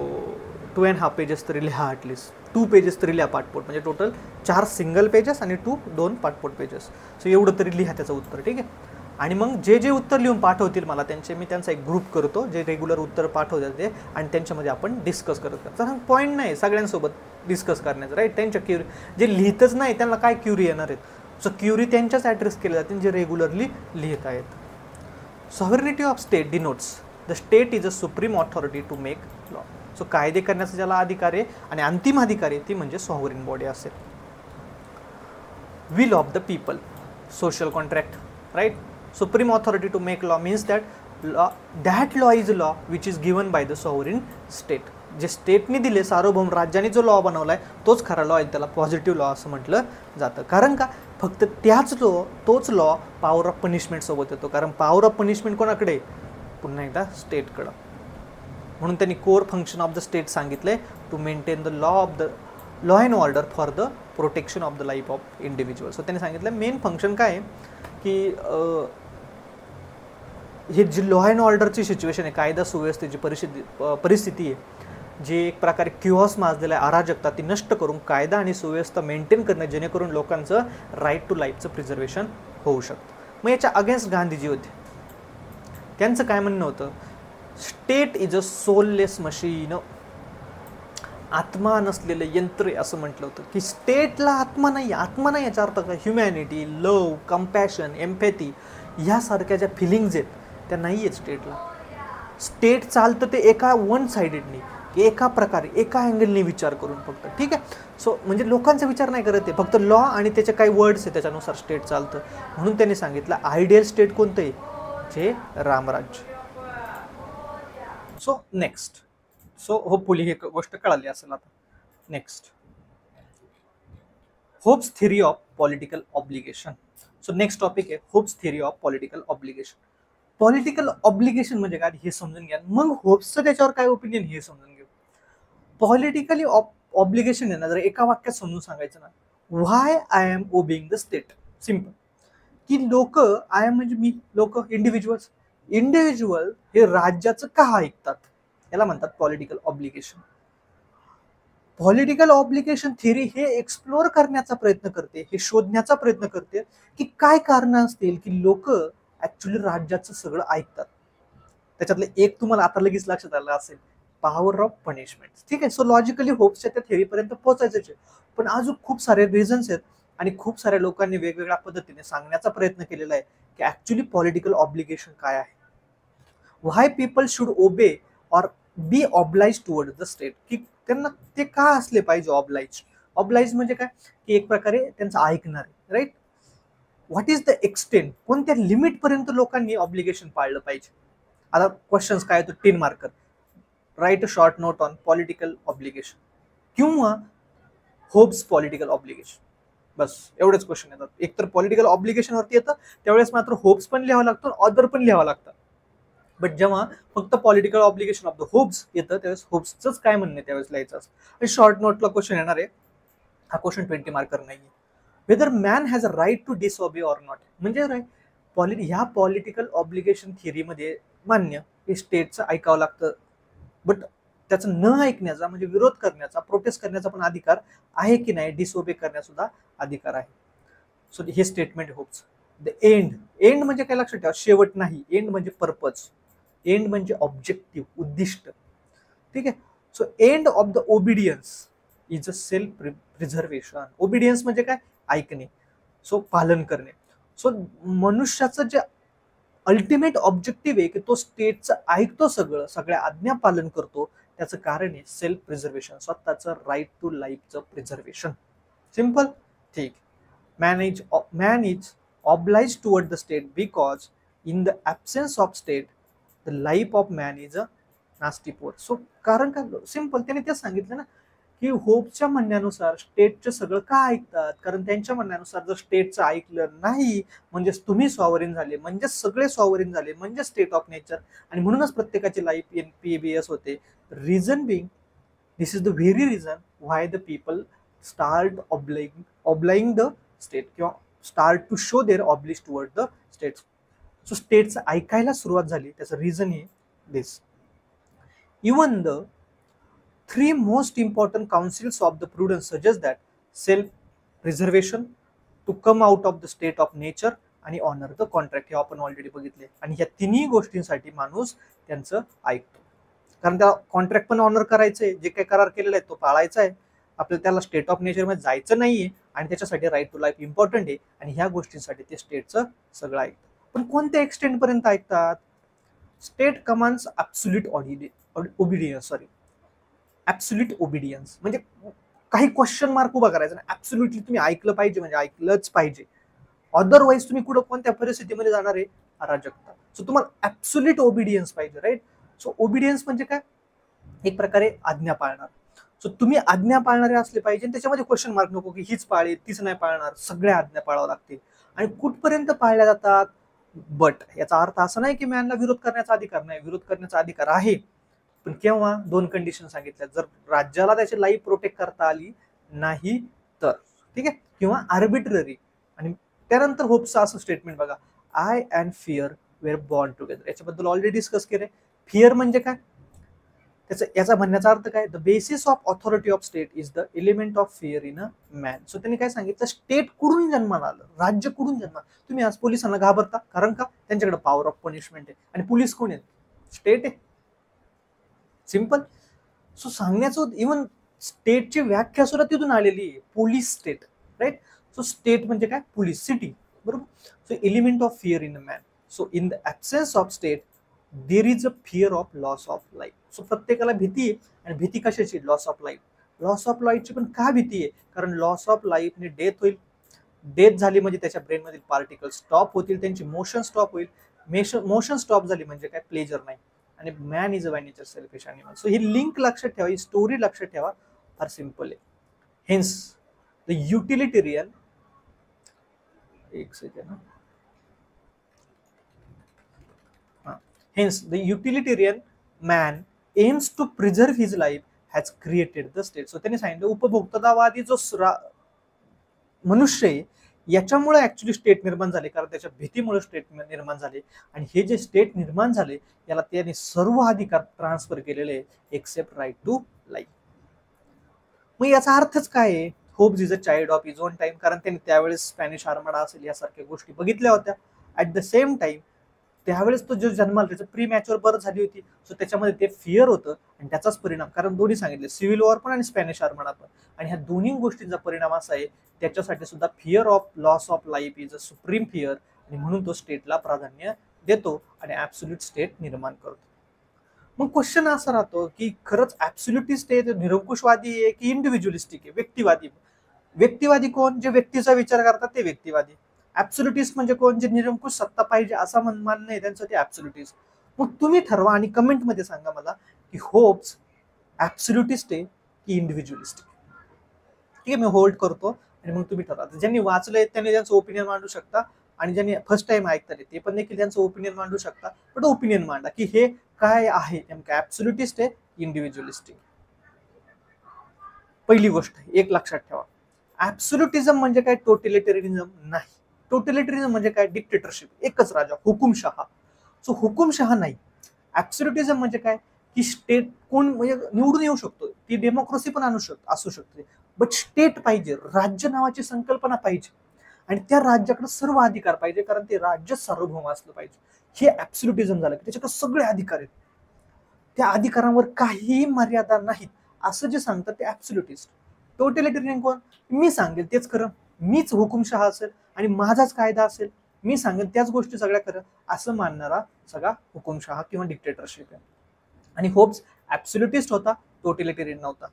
2.5 पेजेस तरी लिहा, ॲटलिस्ट 2 पेजेस तरी लिहा पाठपोट, म्हणजे टोटल 4 सिंगल पेजेस आणि 2 पाठपोट पेजेस. सो एवढं तरी लिहा त्याचं उत्तर. ठीक आहे. आणि मग जे जे उत्तर लिहून पाठवतील मला मी त्यांचा एक ग्रुप करतो, जे रेग्युलर उत्तर पाठवतात ते, आणि त्यांच्यामध्ये आपण डिस्कस करत. तर पॉईंट नाही सगळ्यांसोबत डिस्कस करण्याचं, राईट. त्यांच्या क्युरी जे लिहितच नाही त्यांना काय क्युरी येणार आहेत? सो क्युरी त्यांच्याच ॲड्रेस केल्या जातील जे रेग्युलरली लिहित आहेत. Sovereignty of state denotes the state is a supreme authority to make law. So कायदे करण्याचा ज्याला अधिकार आहे आणि अंतिम अधिकार आहे ती म्हणजे सॉव्हरेन बॉडी असेल. Will of the people, social contract, right. Supreme authority to make law means that law is a law which is given by the sovereign state. जे स्टेटने दिले, सार्वभौम राज्याने जो लॉ बनवलाय तोच खरा लॉ आहे, त्याला पॉझिटिव्ह लॉ असं म्हटलं जातं. कारण का? फक्त तोच लॉ पॉवर ऑफ पनिशमेंट सोबत येतो. कारण पॉवर ऑफ पनिशमेंट कोणाकडे? पुन्हा एकदा स्टेटकडं. म्हणून त्यांनी core function of the state सांगितलंय to maintain the law and order for the protection of the life of individual. So त्यांनी सांगितलं मेन फंक्शन काय आहे की हे जी लॉ अँड ऑर्डरची सिच्युएशन आहे, कायदा सुव्यवस्थेची परिस्थिती आहे, जे एक प्रकारे क्युऑस माजलेलं आहे, अराजकता, ती नष्ट करून कायदा आणि सुव्यवस्था मेंटेन करणं, जेणेकरून लोकांचं राईट टू लाईफचं प्रिझर्वेशन होऊ शकतं. मग याच्या अगेन्स्ट गांधीजी होते. त्यांचं काय म्हणणं होतं? State is a soulless machine. आत्मा नसलेलं यंत्र असं म्हटलं होतं की स्टेटला आत्मा नाही. आत्मा नाही याचा अर्थ काय? ह्युमॅनिटी, लव, कम्पॅशन, एम्पॅथी यासारख्या ज्या फिलिंग्ज आहेत त्या नाही आहेत स्टेटला. स्टेट चालतं ते एका वन साइडेडनी, एका प्रकारे, एका अँगलने विचार करून फक्त. ठीक आहे. सो म्हणजे लोकांचा विचार नाही करत आहे, फक्त लॉ आणि त्याचे काही वर्ड्स आहेत त्याच्यानुसार स्टेट चालतं. म्हणून त्यांनी सांगितलं आयडियल स्टेट कोणतं आहे? जे Ramrajya. So next, so hopefully ही गोष्ट कळाली असेल. आता next, Hobbes theory of political obligation. So next topic आहे Hobbes theory of political obligation. Political obligation म्हणजे काय हे समजून घ्या, मग होब्सचं त्याच्यावर काय ओपिनियन हे समजून घेऊ. पॉलिटिकली ऑब्लिगेशन आहे ना, जर एका वाक्यात समजून सांगायचं ना, why I am obeying the state. Simple. की लोक, आय एम म्हणजे मी, लोक, इंडिव्हिज्युअल हे राज्याचं का ऐकतात, याला म्हणतात political obligation. Political obligation theory हे एक्सप्लोर करण्याचा प्रयत्न करते, हे शोधण्याचा प्रयत्न करते की काय कारण असतील की लोक ऍक्च्युली राज्याचं सगळं ऐकतात. त्याच्यातले एक तुम्हाला आता लगेच लक्षात आलं असेल, पॉवर ऑफ पनिशमेंट. ठीक आहे. सो लॉजिकली होप्सच्या त्या थेअरीपर्यंत पोहोचायचे, पण अजून खूप सारे रिझन्स आहेत आणि खूप साऱ्या लोकांनी वेगवेगळ्या पद्धतीने सांगण्याचा प्रयत्न केलेला आहे की ऍक्च्युली पॉलिटिकल ऑब्लिगेशन काय आहे, why people should obey or be oblige toward the state, की त्यांना ते का असले पाहिजे ऑब्लाइज. ऑब्लाइज म्हणजे काय, की एक प्रकारे त्यांचं ऐकणारे, right. What is the extent, कोणत्या लिमिट पर्यंत लोकांनी ऑब्लिगेशन पाळलं पाहिजे. आता क्वेश्चन्स काय होतं, 10 marker, right a short note on political obligation किंवा होप्स पॉलिटिकल ऑब्लिगेशन. बस एवढेच क्वेश्चन येतात. एक तर पॉलिटिकल ऑब्लिगेशन वरती येतं, त्यावेळेस मात्र होप्स पण लिहावं लागतं, ऑदर पण लिहावं लागतं. बट जेव्हा फक्त political obligation of the hopes येतं, त्यावेळेस होप्सच काय म्हणणे त्यावेळेस लिहायचं असतं. आणि शॉर्ट नोटला क्वेश्चन येणार आहे, हा क्वेश्चन 20 मार्कर नाहीये. Whether man has a right to disobey or not, म्हणजे ह्या पॉलिटिकल ऑब्लिगेशन थिअरीमध्ये मान्य की स्टेटचं ऐकावं लागतं, बट त्याचं न ऐकण्याचा म्हणजे विरोध करण्याचा, प्रोटेस्ट करण्याचा पण अधिकार आहे की नाही, डिसओबे करण्याचा सुद्धा अधिकार आहे. सो हे statement hopes. The end, end म्हणजे काय लक्षात ठेवा, शेवट नाही, एंड म्हणजे पर्पज, एंड म्हणजे ऑब्जेक्टिव्ह, उद्दिष्ट. ठीक आहे. So end of the obedience is a self preservation. Obedience म्हणजे काय, ऐकणे, सो पालन करणे. सो मनुष्याचं जे अल्टिमेट ऑब्जेक्टिव्ह आहे की तो स्टेटचं ऐकतो, सगळं सगळ्या आज्ञा पालन करतो, त्याचं कारण आहे सेल्फ प्रिझर्वेशन, स्वतःचं राईट टू लाईफचं प्रिझर्वेशन. सिंपल. ठीक. Man is obliged toward the state because in the absence of state the life of man is a nasty poor. So कारण का, सिंपल, त्याने तेच सांगितलं ना की होपच्या म्हणण्यानुसार स्टेटचं सगळं का ऐकतात, कारण त्यांच्या म्हणण्यानुसार जर स्टेटचं ऐकलं नाही म्हणजेच तुम्ही सॉवरेन झाले, म्हणजेच सगळे सॉवरेन झाले, म्हणजे स्टेट ऑफ नेचर, आणि म्हणूनच प्रत्येकाची लाईफ NPBS होते. Reason being, this is the very reason why the people start obliging the state किंवा start to show their oblige toward the state. So स्टेटचं ऐकायला सुरुवात झाली, त्याचं रिझन हे this. Even the 3 most important counsels of the prudence suggest that self-preservation, to come out of the state of nature आणि honour the contract, हे आपण already बघितले. आणि ह्या तिन्ही गोष्टींसाठी माणूस त्यांचं ऐकतो, कारण त्याला कॉन्ट्रॅक्ट पण ऑनर करायचंय, जे काही करार केलेला आहे तो पाळायचा आहे, आपल्याला त्याला स्टेट ऑफ नेचर मध्ये जायचं नाहीये, आणि त्याच्यासाठी राईट टू लाईफ इम्पॉर्टंट आहे, आणि ह्या गोष्टींसाठी ते स्टेटचं सगळं ऐकतं. पण कोणत्या एक्सटेंट पर्यंत ऐकतात. State commands absolute obedience, absolute obedience म्हणजे काही क्वेश्चन मार्क उभा करायचा नाही, ॲब्सोल्युटली तुम्ही ऐकलं पाहिजे म्हणजे ऐकलंच पाहिजे, अदरवाईज तुम्ही कुठं कोणत्या परिस्थितीमध्ये जाणार आहे, अराजकता. सो तुम्हाला ॲब्सोल्यूट ओबिडियन्स पाहिजे, राईट. सो ओबिडियन्स म्हणजे काय, एक प्रकारे आज्ञा पाळणार. सो तुम्ही आज्ञा पाळणारे असले पाहिजे, त्याच्यामध्ये क्वेश्चन मार्क नको की हीच पाळी तीच नाही पाळणार, सगळ्या आज्ञा पाळावं लागतील. आणि कुठपर्यंत पाळल्या जातात. बट याचा अर्थ असा नाही की मॅनला विरोध करण्याचा अधिकार नाही, विरोध करण्याचा अधिकार आहे, पण केव्हा, 2 कंडिशन सांगितल्या, जर राज्याला त्याची लाईफ प्रोटेक्ट करता आली नाही तर, ठीक आहे, किंवा आर्बिट्ररी. आणि त्यानंतर होपचं असं स्टेटमेंट बघा, I and fear were born together. याच्याबद्दल ऑलरेडी डिस्कस केलंय. फिअर म्हणजे काय, याचा म्हणण्याचा अर्थ काय, the basis of authority of state is the element of fear in a man. So त्यांनी काय सांगितलं, स्टेट कुठून जन्माला आलं, राज्य कुठून जन्माला. तुम्ही आज पोलिसांना घाबरता, कारण का, त्यांच्याकडे पॉवर ऑफ पनिशमेंट आहे, आणि पोलीस कोण आहेत, स्टेट आहे. सिंपल. सो सांगण्याचं, इव्हन स्टेटची व्याख्या सुद्धा तिथून आलेली आहे, police state, right. So state म्हणजे काय, पोलीस, सिटी, बरोबर. So element of fear in a man. So in the absence of state there is a fear of loss of life. So प्रत्येकाला भीती आहे, आणि भीती कशाची, loss of life. Loss of लाईफची पण का भीती आहे, कारण लॉस ऑफ लाईफने डेथ होईल, डेथ झाली म्हणजे त्याच्या ब्रेनमधील पार्टिकल स्टॉप होतील, त्यांची मोशन स्टॉप होईल, मोशन स्टॉप झाली म्हणजे काय, प्लेजर नाही. आणि man is a by nature selfish animal. So ही लिंक लक्षात ठेवा, ही स्टोरी लक्षात ठेवा, फार सिंपल आहे. हेन्स द युटिलिटेरियन, एक second, hence the utilitarian man aims to preserve his life has created the state. So त्यांनी सांगितलं, उपभोक्तावादी जो मनुष्य आहे, याच्यामुळे ऍक्च्युली स्टेट निर्माण झाले, कारण त्याच्या भीतीमुळे स्टेट निर्माण झाले, आणि हे जे स्टेट निर्माण झाले याला त्याने सर्व अधिकार ट्रान्सफर केलेले एक्सेप्ट राईट टू लाईफ. मग याचा अर्थच काय आहे, hopes is a child of is on time, कारण त्यांनी त्यावेळेस स्पॅनिश आर्माडा असेल यासारख्या गोष्टी बघितल्या होत्या. ऍट द सेम टाइम त्यावेळेस तो जो जन्माला त्याचं प्री मॅच्युअर बर्थ झाली होती, सो त्याच्यामध्ये ते फिअर होतं आणि त्याचाच परिणाम, कारण दोन्ही सांगितले, सिव्हिल वॉर पण आणि स्पॅनिश आरमाडा पण, आणि ह्या दोन्ही गोष्टींचा परिणाम असा आहे, त्याच्यासाठी सुद्धा fear of loss of life is a supreme fear, आणि म्हणून तो स्टेटला प्राधान्य देतो आणि ऍब्सोल्यूट स्टेट निर्माण करतो. मग क्वेश्चन असा राहतो की खरंच ऍब्सोल्यूट स्टेट निरंकुशवादी आहे की इंडिव्हिज्युअलिस्टिक आहे, व्यक्तिवादी. व्यक्तिवादी कोण? जे व्यक्तीचा विचार करतात ते व्यक्तिवादी. ऍब्सोल्युटिस्ट म्हणजे कोण? जे निरंकुश सत्ता पाहिजे असं मानणं आहे त्यांचं, ते ऍब्सोल्युटिस्ट. मग तुम्ही ठरवा आणि कमेंटमध्ये सांगा मला की होप्स ऍब्सोल्युटिस्ट आहे की इंडिव्हिज्युअलिस्ट. ठीक आहे, मी होल्ड करतो आणि मग तुम्ही ठरवा. ज्यांनी वाचलंय त्यांनी त्यांचं ओपिनियन मांडू शकता, आणि ज्यांनी फर्स्ट टाइम ऐकतात ते पण देखील त्यांचं ओपिनियन मांडू शकता. पण ओपिनियन मांडा की हे काय आहे नेमकं, ऍब्सोल्युटिस्ट आहे इंडिव्हिज्युअलिस्टिक. पहिली गोष्ट एक लक्षात ठेवा, ऍब्सोल्युटिझम म्हणजे काय? टोटलिटेरियनिझम नाही. टोटलिटेरियनिझम म्हणजे काय? डिक्टेटरशिप, एकच राजा, हुकुमशहा. सो हुकुमशहा नाही. ऍब्सोल्युटिझम म्हणजे काय? की स्टेट कोण म्हणजे निवडून येऊ शकतो, ती डेमोक्रेसी पण असू शकते, बट स्टेट पाहिजे, राज्य नावाची संकल्पना पाहिजे, आणि त्या राज्याकडे सर्व अधिकार पाहिजे, कारण ते राज्य सार्वभौम असलं पाहिजे. हे ऍब्सोल्युटिझम झालं, त्याच्याकडे सगळे अधिकार आहेत, त्या अधिकारांवर काहीही मर्यादा नाहीत, असं जे सांगतात ते ऍब्सोल्युटिस्ट. टोटलिटेरियन कोण? मी सांगेल तेच खरं, मीच हुकुमशहा असेल आणि माझाच कायदा असेल, मी सांगेल त्याच गोष्टी सगळ्या खरं, असं मानणारा सगळा हुकुमशहा किंवा डिक्टेटरशिप आहे. आणि होब्स ऍब्सोल्युटिस्ट होता, टोटलिटेरियन नव्हता.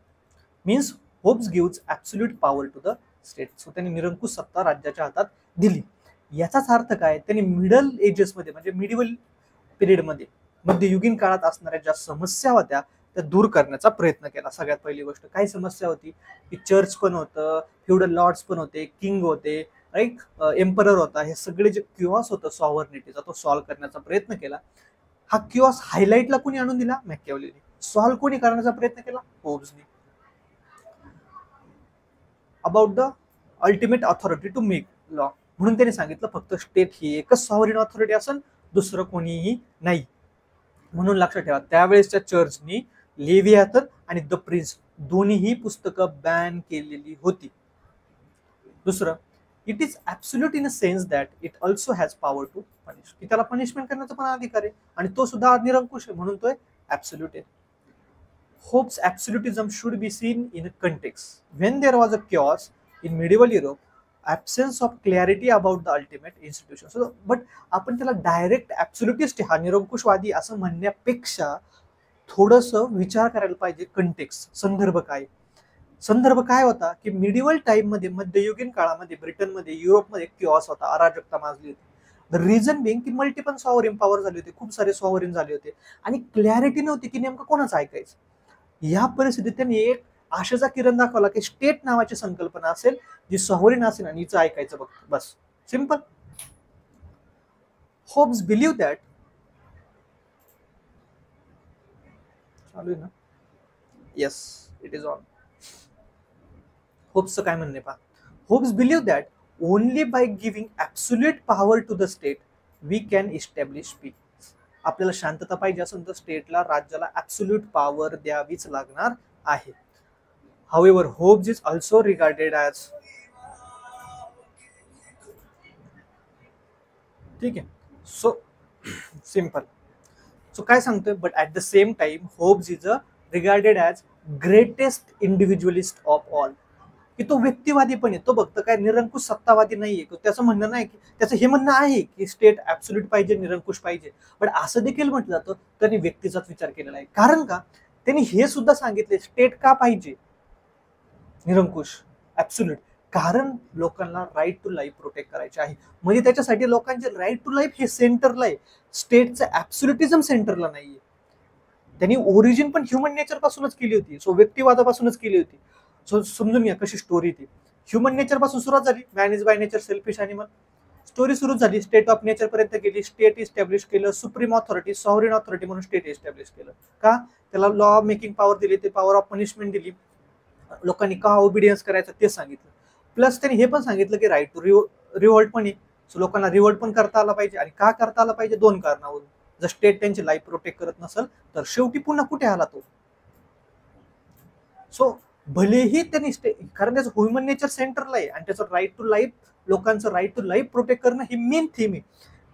Means Hobbes gives absolute power to the state. So त्यांनी निरंकुश सत्ता राज्याच्या हातात दिली. याचाच अर्थ काय? त्यांनी मिडल एजेसमध्ये म्हणजे मिडिवल पिरियडमध्ये, मध्ययुगीन काळात असणाऱ्या ज्या समस्या होत्या त्या दूर करण्याचा प्रयत्न केला. सगळ्यात पहिली गोष्ट काय समस्या होती? की चर्च पण होतं, फ्युडल लॉर्ड्स पण होते, किंग होते, राईट, एम्परर होता, हे सगळे जे क्युऑस होतं सॉव्हर्निटीचा तो सॉल्व्ह करण्याचा प्रयत्न केला. हा क्युऑस हायलाइटला कोणी आणून दिला? मॅकियावेलीने. सॉल्व्ह कोणी करण्याचा प्रयत्न केला? होब्सने. About the ultimate authority to make law, म्हणून त्यांनी सांगितलं फक्त स्टेट ही एकच सॉव्हरेन ऑथॉरिटी असेल, दुसरं कोणीही नाही. म्हणून लक्षात ठेवा, त्यावेळेसच्या चर्चनी लेव्हियाथन आणि द प्रिन्स दोन्हीही पुस्तकं बॅन केलेली होती. दुसरं, it is absolute in a sense that it also has power to punish, की त्याला पनिशमेंट करण्याचा पण अधिकार आहे, आणि तो सुद्धा निरंकुश आहे, म्हणून तो ऍब्सोल्यूट आहे. Hobbes' absolutism should be seen in a context. When there was a chaos in medieval Europe, absence of clarity about the ultimate institution. So, but आपण त्याला डायरेक्ट ऍब्सोल्युटिस्ट हा निरंकुशवादी असं म्हणण्यापेक्षा थोडंसं विचार करायला पाहिजे. कंटेक्स्ट, संदर्भ काय? संदर्भ काय होता? की मिडिवल टाइम मध्ये, मध्ययुगीन काळामध्ये ब्रिटनमध्ये, युरोपमध्ये किऑस होता, अराजकता माजली होती. द रिझन बिंग की मल्टिपल सॉव्हरेन पॉवर झाले होते, खूप सारे सॉव्हरेन झाले होते, आणि क्लॅरिटी नव्हती की नेमकं कोणाचं ऐकायचं. या परिस्थितीत त्यांनी एक आशेचा किरण दाखवला की स्टेट नावाची संकल्पना असेल जी सॉव्हरेन असेल आणि हिचं ऐकायचं बघ, बस, सिंपल. होब्स बिलीव्ह दॅट, चालू आहे ना? Yes, it is on. होब्सचं काय म्हणणे पहा. Hobbes believe that only by giving absolute power to the state we can establish peace. आपल्याला शांतता पाहिजे असेल तर स्टेटला, राज्याला ऍब्सोल्यूट पॉवर द्यावीच लागणार आहे. However, Hobbes is also regarded as, ठीक आहे, सो सिंपल. सो काय सांगतोय? But at the same time Hobbes is a regarded as greatest individualist of all, की तो व्यक्तिवादी पण आहे. तो फक्त काय निरंकुश सत्तावादी नाहीये. त्याचं म्हणणं नाही की, त्याचं हे म्हणणं आहे की स्टेट ऍब्सोल्यूट पाहिजे, निरंकुश पाहिजे, पण असं देखील म्हटलं जातं त्यांनी व्यक्तीचाच विचार केलेला आहे. कारण का? त्यांनी हे सुद्धा सांगितले स्टेट का पाहिजे निरंकुश, ऍब्सोल्यूट, कारण लोकांना राईट टू लाईफ प्रोटेक्ट करायचे आहे. म्हणजे त्याच्यासाठी लोकांचे राईट टू लाईफ हे सेंटरला आहे, स्टेटचं ऍब्सोल्युटिझम सेंटरला नाहीये. त्यांनी ओरिजिन पण ह्युमन नेचर पासूनच केली होती, सो व्यक्तिवादापासूनच केली होती. सो समजून घ्या कशी स्टोरी ती. ह्युमन नेचर पासून सुरुवात झाली, man is by nature selfish animal, story सुरू झाली, स्टेट ऑफ नेचर पर्यंत गेली, स्टेट इस्टॅब्लिश केलं, सुप्रीम ऑथॉरिटी, सॉव्हरेन ऑथॉरिटी म्हणून स्टेट इस्टॅब्लिश केलं. का? त्याला लॉ मेकिंग पॉवर दिली, ते पॉवर ऑफ पनिशमेंट दिली, लोकांनी का ओबिडियन्स करायचं ते सांगितलं. प्लस त्यांनी हे पण सांगितलं की राईट टू रिव्होल्ट पण आहे, सो लोकांना रिव्होल्ट पण करता आला पाहिजे. आणि का करता आला पाहिजे? दोन कारणावरून. जर स्टेट त्यांची लाईफ प्रोटेक्ट करत नसेल तर शेवटी पुन्हा कुठे आला तो? सो भलेही त्यांनी कारण त्याचं ह्युमन नेचर सेंटरला आहे आणि त्याचं राईट टू लाईफ, लोकांचं राईट टू लाईफ प्रोटेक्ट करणं ही मेन थीम आहे.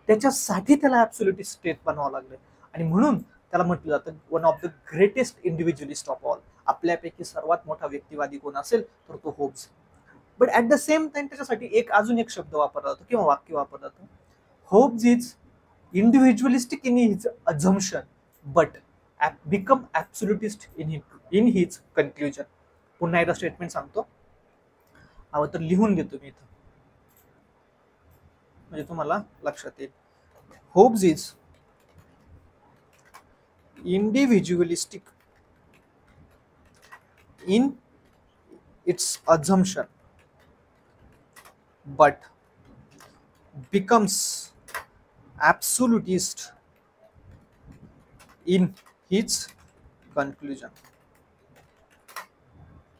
त्याच्यासाठी त्याला ॲब्सोल्युटिस्ट स्टेट बनवावं लागलं आणि म्हणून त्याला म्हटलं जातं one of the greatest individualist of all. आपल्यापैकी सर्वात मोठा व्यक्तिवादी कोण असेल तर तो Hobbes. But at the same time त्याच्यासाठी अजून एक शब्द वापरला जातो किंवा वाक्य वापरलं जातं. Hobbes is individualistic in his assumption but become absolutist in his conclusion. पुन्हा एकदा स्टेटमेंट सांगतो, हवं तर लिहून घेतो मी इथं म्हणजे तुम्हाला लक्षात येईल. Hobbes is individualistic in its assumption but becomes absolutist in its conclusion.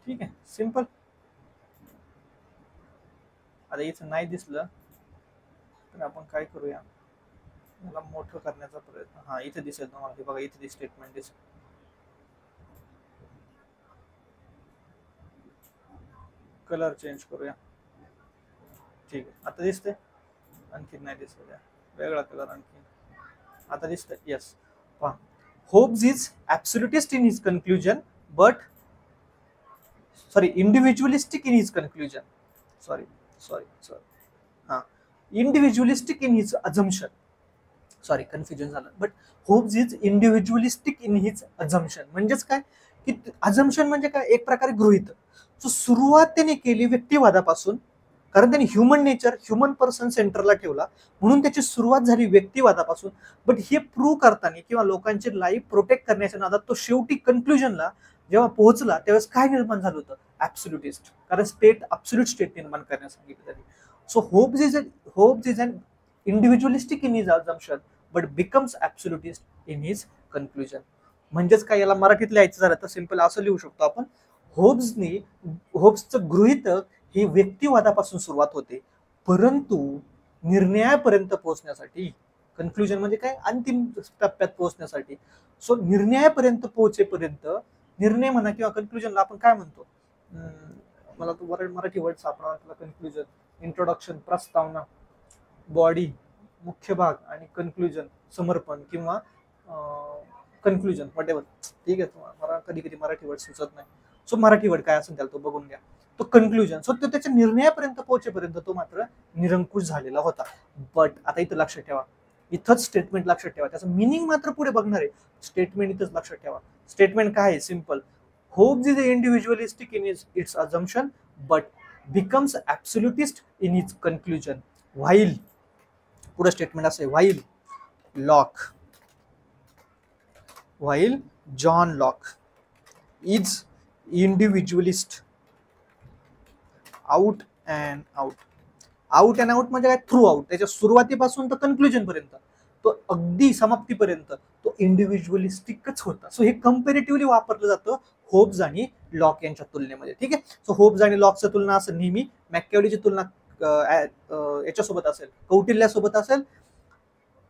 ठीक आहे, सिंपल. आता इथं नाही दिसलं तर आपण काय करूया, मला मोठं करण्याचा प्रयत्न. हा इथे दिसेल तुम्हाला, हे बघा इथे स्टेटमेंट दिसेल. कलर चेंज करूया. ठीक आहे, आता दिसते. आणखी नाही दिसत, वेगळा कलर आणखी. आता दिसतंय. येस, पहा. Hobbes is absolutist in his conclusion but individualistic in his conclusion. Sorry हा, individualistic in his assumption. Confusion झालं. But Hobbes is individualistic in his assumption म्हणजेच काय की अझम्पशन म्हणजे काय, एक प्रकारे गृहीत. सो सुरुवात त्याने केली व्यक्तिवादापासून, कारण त्यांनी ह्युमन नेचर, ह्युमन पर्सन सेंटरला ठेवला म्हणून त्याची सुरुवात झाली व्यक्तिवादापासून. बट हे प्रूव्ह करताना किंवा लोकांची लाईफ प्रोटेक्ट करण्याच्या नादात तो शेवटी कन्क्ल्युजनला जेव्हा पोहोचला त्यावेळेस काय निर्माण झालं होतं, ॲब्सोल्युटिस्ट. कारण स्टेट ॲब्सोल्यूट स्टेट निर्माण करण्यास सांगितलं त्यांनी. So Hobbes is an individualistic in his assumption but becomes absolutist in his conclusion. म्हणजेच काय, याला मराठीत लिहायचं झालं तर सिंपल असं लिहू शकतो आपण, होब्सचं गृहीतक ही व्यक्तिवादापासून सुरुवात होते परंतु निर्णयापर्यंत पोहोचण्यासाठी, कन्क्ल्युजन म्हणजे काय, अंतिम टप्प्यात पोहोचण्यासाठी. सो निर्णयापर्यंत पोहोचेपर्यंत, निर्णय म्हणा किंवा कन्क्ल्युजनला आपण काय म्हणतो, मला तो मराठी वर्ड सापडा. कन्क्ल्युजन, इंट्रोडक्शन, प्रस्तावना, बॉडी, मुख्य भाग आणि कन्क्ल्युजन, समर्पण किंवा कन्क्ल्युजन, व्हॉटेवर. ठीक आहे, मला कधी कधी मराठी वर्ड सुचत नाही. सो मराठी वर्ड काय असेल त्याला तो बघून घ्या. तो कन्क्ल्युजन. सो तो त्याच्या निर्णयापर्यंत पोहोचेपर्यंत तो मात्र निरंकुश झालेला होता. बट आता इथं लक्षात ठेवा, इथंच स्टेटमेंट लक्षात ठेवा, त्याचं मिनिंग मात्र पुढे बघणार आहे. स्टेटमेंट इथंच लक्षात ठेवा. स्टेटमेंट काय आहे, simple. Hobbes is individualistic in its assumption but becomes absolutist in its conclusion while, पुढे स्टेटमेंट असे, while John Locke is individualist out and out म्हणजे काय, थ्रू आउट. त्याच्या सुरुवातीपासून तर कन्क्ल्युजन पर्यंत, तो अगदी समाप्तीपर्यंत तो इंडिव्हिज्युअलिस्टिकच होता. सो हे कम्पॅरेटिव्हली वापरलं जातं होब्स आणि लॉक यांच्या तुलनेमध्ये. ठीक आहे. सो होब्स आणि लॉकची तुलना असं नेहमी मॅकॅव्हेलीची तुलना याच्यासोबत असेल, कौटिल्यासोबत असेल,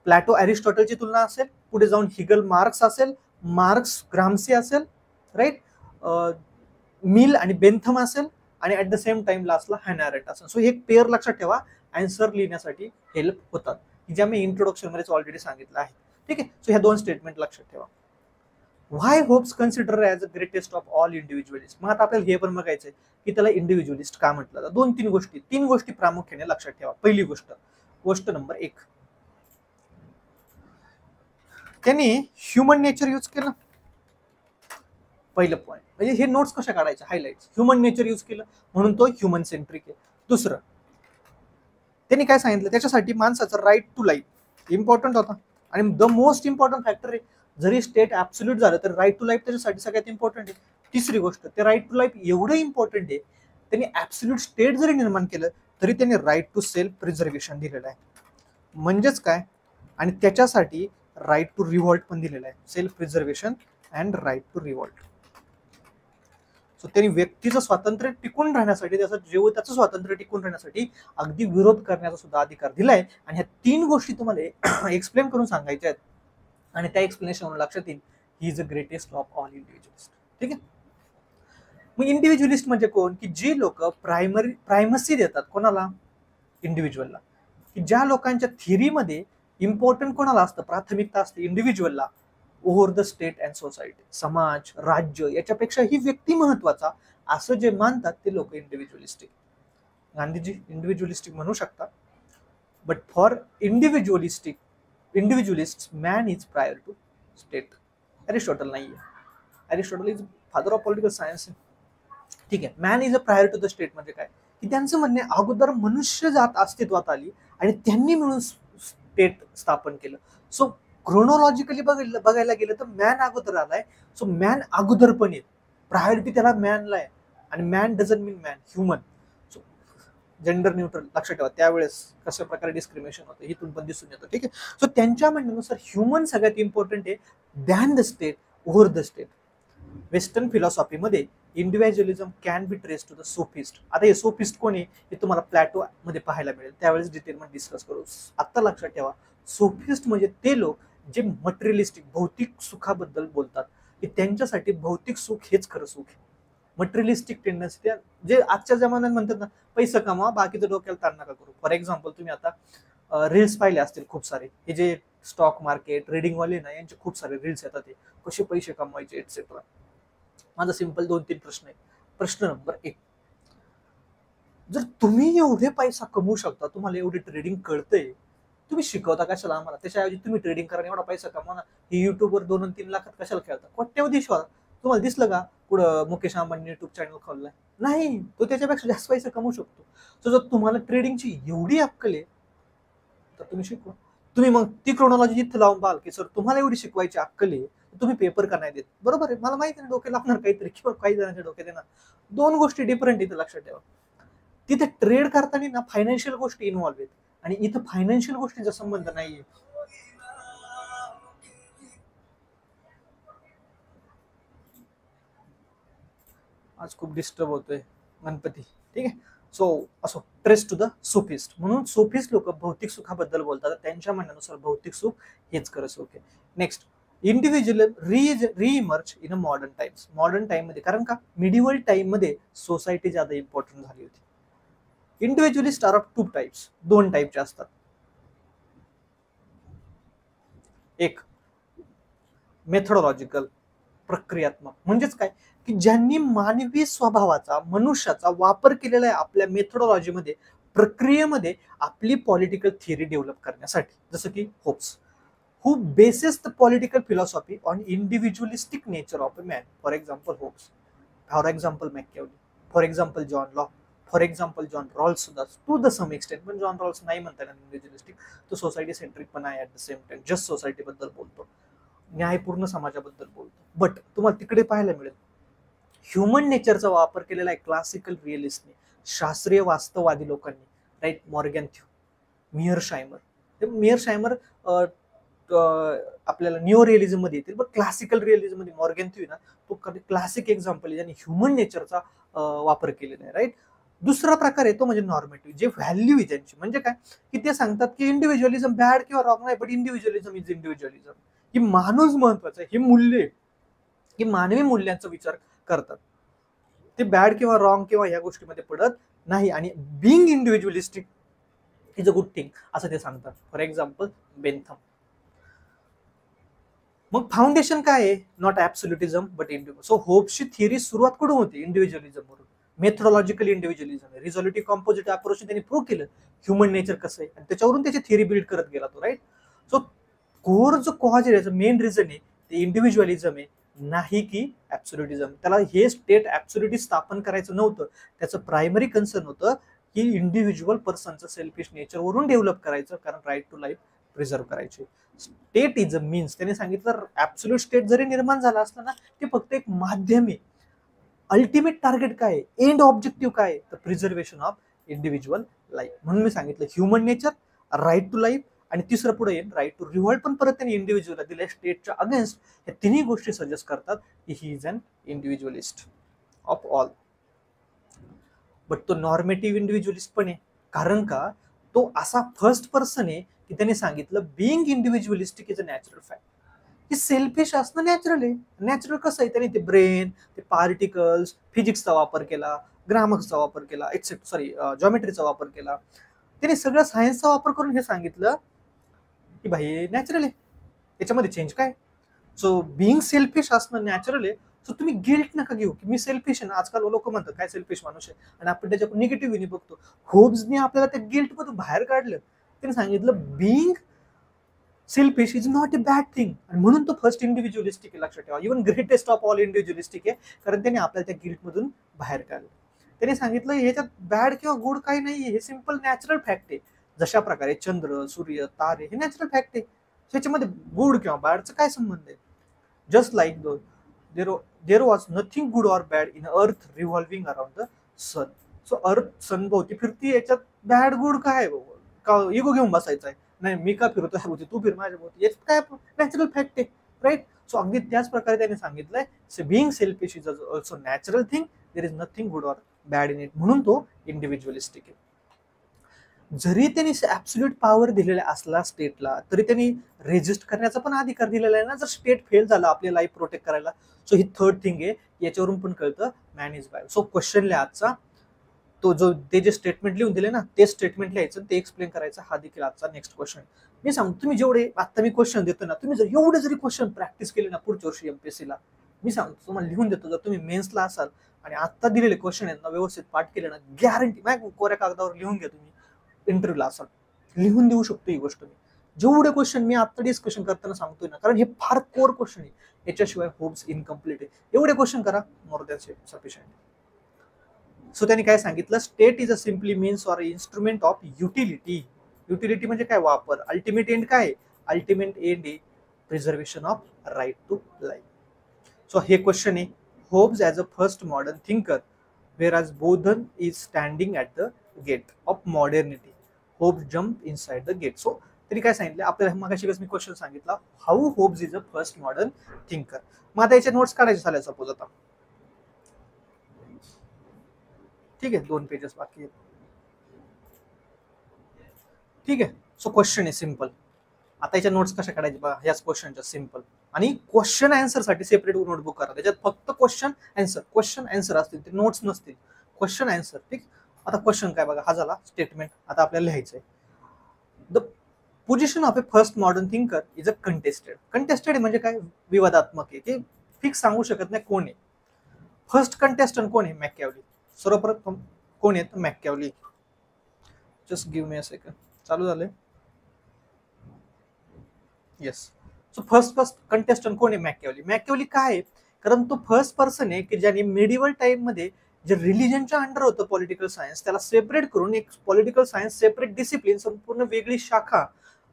प्लॅटो अरिस्टॉटलची तुलना असेल, पुढे जाऊन हिगल मार्क्स असेल, मार्क्स ग्रामसी असेल, राईट, मिल आणि बेंथम असेल आणि ऍट द सेम टाइम लास्टला हॅना अरेंट असेल. सो हे पेअर लक्षात ठेवा, आन्सर लिहिण्यासाठी हेल्प होतात, ज्या मी इंट्रोडक्शन मध्ये ऑलरेडी सांगितलं आहे. ठीक आहे. सो ह्या दोन स्टेटमेंट लक्षात ठेवा. Why Hobbes consider as a greatest of all individualist. मग आता आपल्याला हे पण बघायचंय की त्याला इंडिव्हिज्युअलिस्ट का म्हटलं जातं. तीन गोष्टी प्रामुख्याने लक्षात ठेवा. पहिली गोष्ट नंबर 1, त्यांनी ह्युमन नेचर यूज केलं. पहिलं पॉईंट म्हणजे हे नोट्स कशा काढायचे, हायलाइट्स. ह्युमन नेचर यूज केलं म्हणून तो ह्युमन सेंट्रिक आहे. दुसरं, त्यांनी काय सांगितलं, त्याच्यासाठी माणसाचा राईट टू लाईफ इम्पॉर्टंट होता आणि द मोस्ट इम्पॉर्टंट फॅक्टर आहे. जरी स्टेट ॲब्सोल्यूट झालं तर राईट टू लाईफ त्याच्यासाठी सगळ्यात इम्पॉर्टंट आहे. तिसरी गोष्ट, ते राईट टू लाईफ एवढं इम्पॉर्टंट आहे, त्यांनी ॲब्सोल्यूट स्टेट जरी निर्माण केलं तरी त्यांनी राईट टू सेल्फ प्रिझर्वेशन दिलेलं आहे. म्हणजेच काय, आणि त्याच्यासाठी राईट टू रिव्हॉल्ट पण दिलेला आहे. Self preservation and right to revolt. So त्यांनी व्यक्तीचं स्वातंत्र्य टिकून राहण्यासाठी, त्याचं स्वातंत्र्य टिकून राहण्यासाठी अगदी विरोध करण्याचा सुद्धा अधिकार दिलाय. आणि ह्या 3 गोष्टी तुम्हाला एक्सप्लेन करून सांगायच्या आहेत आणि त्या एक्सप्लेनेशन लक्षात येईल, he is a greatest of all individualist. ठीक आहे. मग इंडिव्हिज्युअलिस्ट म्हणजे कोण, की जी लोक प्रायमसी देतात कोणाला, इंडिव्हिज्युअलला, की ज्या लोकांच्या थिअरीमध्ये इम्पॉर्टंट कोणाला असतं, प्राथमिकता असते इंडिव्हिज्युअलला over the state and society. समाज, राज्य याच्यापेक्षा ही व्यक्ती महत्वाचा असं जे मानतात ते लोक इंडिव्हिज्युअलिस्टिक. गांधीजी इंडिव्हिज्युअलिस्टिक म्हणू शकतात, but for individualist man is prior to state. Aristotle नाहीये, Aristotle is father of political science. ठीक आहे, man is a prior to the state म्हणजे काय की त्यांचं म्हणणे अगोदर मनुष्य जात अस्तित्वात आली आणि त्यांनी मिळून स्टेट स्थापन केलं. सो क्रोनॉलॉजिकली बघायला गेलं तर मॅन अगोदर आलाय. सो मॅन अगोदर पण येत, प्रायोरिटी त्याला मॅनला आहे. आणि man doesn't mean man, human. So gender neutral लक्षात ठेवा, त्यावेळेस कशा प्रकारे डिस्क्रिमिनेशन होतं हिथून पण दिसून येतं. ठीक आहे, सो त्यांच्या म्हणण्यानुसार ह्युमन सगळ्यात इम्पॉर्टंट आहे than the state, over the state. Western फिलॉसॉफीमध्ये individualism can be trace to the sophist. आता हे सोफिस्ट कोणी हे तुम्हाला प्लॅटो मध्ये पाहायला मिळेल, त्यावेळेस डिटेलमध्ये डिस्कस करू. आता लक्षात ठेवा, सोफिस्ट म्हणजे ते लोक जे मटेरियलिस्टिक भौतिक सुखाबद्दल बोलतात, की त्यांच्यासाठी भौतिक सुख हेच खरं सुख आहे. मटेरियलिस्टिक टेंडन्सी जे आजच्या जमान्यात म्हणतात ना, पैसा कमा बाकीचं डोक्याला ताण नका करू. फॉर एक्झाम्पल तुम्ही आता रील्स पाहिले असतील खूप सारे, हे जे स्टॉक मार्केट ट्रेडिंग वाले ना यांचे खूप सारे रील्स येतात, ते कसे पैसे कमवायचे एक्सेट्रा. माझा सिंपल 2-3 प्रश्न आहे. प्रश्न नंबर 1, जर तुम्ही एवढे पैसा कमवू शकता, तुम्हाला एवढी ट्रेडिंग कळतंय, तुम्ही शिकवता कशाला आम्हाला? त्याच्याऐवजी तुम्ही ट्रेडिंग करा, एवढा पैसा कमवा ना. ही युट्यूबवर 2-3 लाखात कशाला खेळता? कोट्यवधी शोधा. तुम्हाला दिसलं का पुढं मुकेश अंबानी युट्यूब चॅनल खोललाय? नाही, तो त्याच्यापेक्षा जास्त पैसा कमवू शकतो. सो जर तुम्हाला ट्रेडिंगची एवढी अक्कल आहे तर तुम्ही शिकवा. तुम्ही मग ती क्रोनॉलॉजी जिथं लावून पाहाल की सर तुम्हाला एवढी शिकवायची अक्कल आहे, तुम्ही पेपर का नाही देत? बरोबर आहे, मला माहिती आहे डोक्याला लागणार काहीतरी, किंवा काही जणांच्या डोक्यात येणार. दोन गोष्टी डिफरंट इथं लक्षात ठेवा. तिथे ट्रेड करताना ना फायनान्शियल गोष्टी इन्व्हॉल्व्ह आहेत आणि इथं फायनान्शियल गोष्टींचा संबंध नाहीये. आज खूप डिस्टर्ब होतोय गणपती. ठीक आहे, सो असो, ट्रेस टू द सोफिस्ट. म्हणून सोफिस्ट लोक भौतिक सुखाबद्दल बोलतात, त्यांच्या म्हणण्यानुसार भौतिक सुख हेच खरं सुख आहे. Next, individual reemerge in a modern times. Modern time मध्ये, कारण का मिडिवल टाइम मध्ये सोसायटी ज्यादा इम्पॉर्टंट झाली होती. इंडिव्हिज्युअलिस्ट आर ऑफ 2 टाइप्स, 2 टाइपचे असतात. एक मेथोडॉलॉजिकल, प्रक्रियात्मक. म्हणजेच काय की ज्यांनी मानवी स्वभावाचा, मनुष्याचा वापर केलेला आहे आपल्या मेथोडॉलॉजीमध्ये, प्रक्रियेमध्ये आपली पॉलिटिकल थिअरी डेव्हलप करण्यासाठी. जसं की Hobbes, who bases the political philosophy on individualistic nature of a man. For example, Hobbes. For example, Machiavelli. For example, John Locke. For example, John Rawls सुद्धा to the some extent. पण John Rawls नाही म्हणता येणार individualistic, तो society centric पण आहे. At the same time just society बद्दल बोलतो, न्यायपूर्ण समाजाबद्दल बोलतो. बट तुम्हाला तिकडे पाहायला मिळेल ह्युमन नेचरचा वापर केलेला आहे क्लासिकल रिअलिस्टने, शास्त्रीय वास्तववादी लोकांनी. राईट, मॉर्गन थ्यू, मियर शायमर आपल्याला न्यू रिअलिझम मध्ये येतील, पण क्लासिकल रिअलिझम मध्ये मॉर्गन थ्यू ना, तो क्लासिक एक्झाम्पल आहे ज्यांनी ह्युमन नेचरचा वापर केलेला आहे. राईट. दुसरा प्रकार आहे तो म्हणजे नॉर्मेटिव्ह, जे व्हॅल्यू आहे त्यांची. म्हणजे काय की ते सांगतात की इंडिव्हिज्युअलिझम बॅड किंवा रॉंग नाही, बट इंडिव्हिज्युअलिझम इज इंडिव्हिज्युअलिझम. ही माणूस महत्वाचा आहे, ही मूल्य, ही मानवी मूल्यांचा विचार करतात. ते बॅड किंवा रॉंग किंवा ह्या गोष्टीमध्ये पडत नाही. आणि being individualistic is a good thing असं ते सांगतात. For example Bentham. मग फाउंडेशन काय आहे? Not absolutism but individual. So होप्सची थिअरी सुरुवात कुठून होती? इंडिव्हिज्युअलिझम वरून. मेथोडॉलॉजिकल इंडिव्हिज्युअलिझम आहे, रिझॉल्युटिव्ह कॉम्पोजिट अप्रोच त्यांनी प्रूव्ह केलं ह्युमन नेचर कसं आहे, आणि त्याच्यावरून त्याची थिअरी बिल्ड करत गेला तो. राईट. सो कोर जो कॉज आहे, मेन रिझन आहे ते इंडिव्हिज्युअलिझम आहे, नाही की ऍब्सोल्युटिझम. त्याला हे स्टेट ऍब्सोल्युटली स्थापन करायचं नव्हतं. त्याचं प्रायमरी कन्सर्न होतं की इंडिव्हिज्युअल पर्सनचं सेल्फिश नेचर वरून डेव्हलप करायचं, कारण राईट टू लाईफ प्रिझर्व करायचे. State is a means. त्याने सांगितलं ऍब्सोल्यूट स्टेट जरी निर्माण झाला असला ना, ते फक्त एक माध्यम आहे. अल्टिमेट टार्गेट काय आहे, एंड ऑब्जेक्टिव्ह काय आहे, तर प्रिझर्वेशन ऑफ इंडिव्हिज्युअल लाईफ. म्हणून मी सांगितलं human nature, right to life, आणि तिसरं पुढे येईल राईट टू रिव्हॉल्ट. पण परत त्यांनी इंडिव्हिज्युअल दिले स्टेटच्या अगेन्स्ट. हे तिन्ही गोष्टी सजेस्ट करतात की he is an individualist of all. But तो नॉर्मेटिव्ह इंडिव्हिज्युअलिस्ट पण आहे, कारण का तो असा फर्स्ट पर्सन आहे की त्याने सांगितलं being individualistic is a natural fact. की सेल्फिश असणं नॅचरल आहे. नॅचरल कसं आहे? त्याने ते ब्रेन, ते पार्टिकल्स, फिजिक्सचा वापर केला, ग्रामर्सचा वापर केला, जॉमेट्रीचा वापर केला. त्याने सगळं सायन्सचा वापर करून हे सांगितलं की भाई नॅचरल आहे, त्याच्यामध्ये चेंज काय. सो बिईंग सेल्फिश असणं नॅचरल आहे. सो तुम्ही गिल्ट नका घेऊ की मी सेल्फिश आहे ना. आजकाल लोक म्हणतात काय सेल्फिश माणूस आहे, आणि आपण त्याच्याकडून निगेटिव्हली बघतो. होब्सने आपल्याला त्या गिल्ट मधून बाहेर काढलं. त्याने सांगितलं being selfish is not a bad thing, आणि म्हणून तो फर्स्ट इंडिव्हिज्युअलिस्टिक आहे. लक्षात ठेवा, even greatest of all individualistic आहे, कारण त्याने आपल्याला त्या गिल्ट मधून बाहेर काढलं. त्याने सांगितलं ह्याच्यात बॅड किंवा गुड काही नाही, हे सिम्पल नॅचरल फॅक्ट आहे. जशा प्रकारे चंद्र, सूर्य, तारे हे नॅचरल फॅक्ट आहे. त्याच्यामध्ये गुड किंवा बॅडचा काय संबंध आहे. Just like though there was nothing good or bad in earth revolving around the sun. So earth sun भोवती फिरती, याच्यात बॅड गुड काय का इगो घेऊन बसायचा आहे. नाही मी का फिरतो ह्याभोवती, तू फिर माझ्या भोवती, याच्यात काय नॅचरल फॅक्ट आहे. राईट. सो अगदी त्याच प्रकारे त्याने सांगितलंय being selfish is also natural thing, there is nothing good or bad in it, म्हणून तो इंडिव्हिज्युअलिस्टिक आहे. जरी त्यांनी ऍब्सोल्यूट पॉवर दिलेला असला स्टेटला, तरी त्यांनी रेजिस्ट करण्याचा पण अधिकार दिलेला आहे ना, जर स्टेट फेल झालं आपली लाईफ प्रोटेक्ट करायला. सो ही थर्ड थिंग आहे, याच्यावरून पण कळतं man is by. So question लिहा आजचा, तो जो ते जे स्टेटमेंट लिहून दिले ना, ते स्टेटमेंट लिहायचं, ते एक्सप्लेन करायचं. हा देखील आजचा नेक्स्ट क्वेश्चन. मी सांगतो, तुम्ही जेवढे आता मी क्वेश्चन देतो ना, तुम्ही जर एवढे जरी क्वेश्चन प्रॅक्टिस केले ना पुढच्या वर्षी एमपीएससीला, मी सांगतो तुम्हाला लिहून देतो, जर तुम्ही मेन्सला असाल आणि आता दिलेले क्वेश्चन आहेत ना व्यवस्थित पाठ केले ना, गॅरंटी मॅम कोऱ्या कागदावर लिहून घ्या, तुम्ही इंटरव्ह्यूला असाल लिहून देऊ शकतो ही गोष्ट मी. जेवढे क्वेश्चन मी आता डिस्कशन करताना सांगतोय ना, कारण हे फार कोर क्वेश्चन आहे, याच्याशिवाय होप्स इनकम्प्लीट आहे. एवढे क्वेश्चन करा, मोर दॅन सफिशियंट. सो त्यांनी काय सांगितलं, state is a simply means or instrument of utility. Utility म्हणजे काय, वापर. अल्टिमेट एंड काय, अल्टिमेट एंड आहे preservation of right to life. So हे क्वेश्चन आहे, Hobbes as a first modern thinker whereas Bodhan is standing at the gate of modernity. Hobbes jumped inside the gate. So तरी काय सांगितलं आपल्याला, मगाशी मी question सांगितला, how Hobbes is a first modern thinker. मग आता याचे नोट्स काढायचे झाले सपोज आता, ठीक आहे, 2 पेजेस बाकी आहेत. ठीक आहे. सो क्वेश्चन आहे सिम्पल. आता याच्या नोट्स कशा काढायचे बघा, ह्याच क्वेश्चनच्या सिम्पल. आणि क्वेश्चन आन्सर साठी सेपरेट नोटबुक करा, त्याच्यात फक्त क्वेश्चन आन्सर असतील, ते नोट्स नसतील, क्वेश्चन आन्सर. ठीक. आता क्वेश्चन काय बघा, हा झाला स्टेटमेंट. आता आपल्याला लिहायचंय, the position of A first modern thinker is a contested. Contested म्हणजे काय, विवादात्मक आहे, ते फिक्स सांगू शकत नाही कोण आहे. फर्स्ट कंटेस्टंट कोण आहे, मॅकॅवली. सर्वप्रथम कोण आहेत, Machiavelli. Just give me a second. चालू झालंय. येस. सो फर्स्ट कंटेस्टंट कोण आहे, मॅकॅवली. मॅकॅवली काय आहे, कारण तो फर्स्ट पर्सन आहे की ज्याने मिडिवल टाइम मध्ये जे रिलिजनच्या अंडर होतं पॉलिटिकल सायन्स, त्याला सेपरेट करून एक पॉलिटिकल सायन्स सेपरेट डिसिप्लिन, संपूर्ण वेगळी शाखा,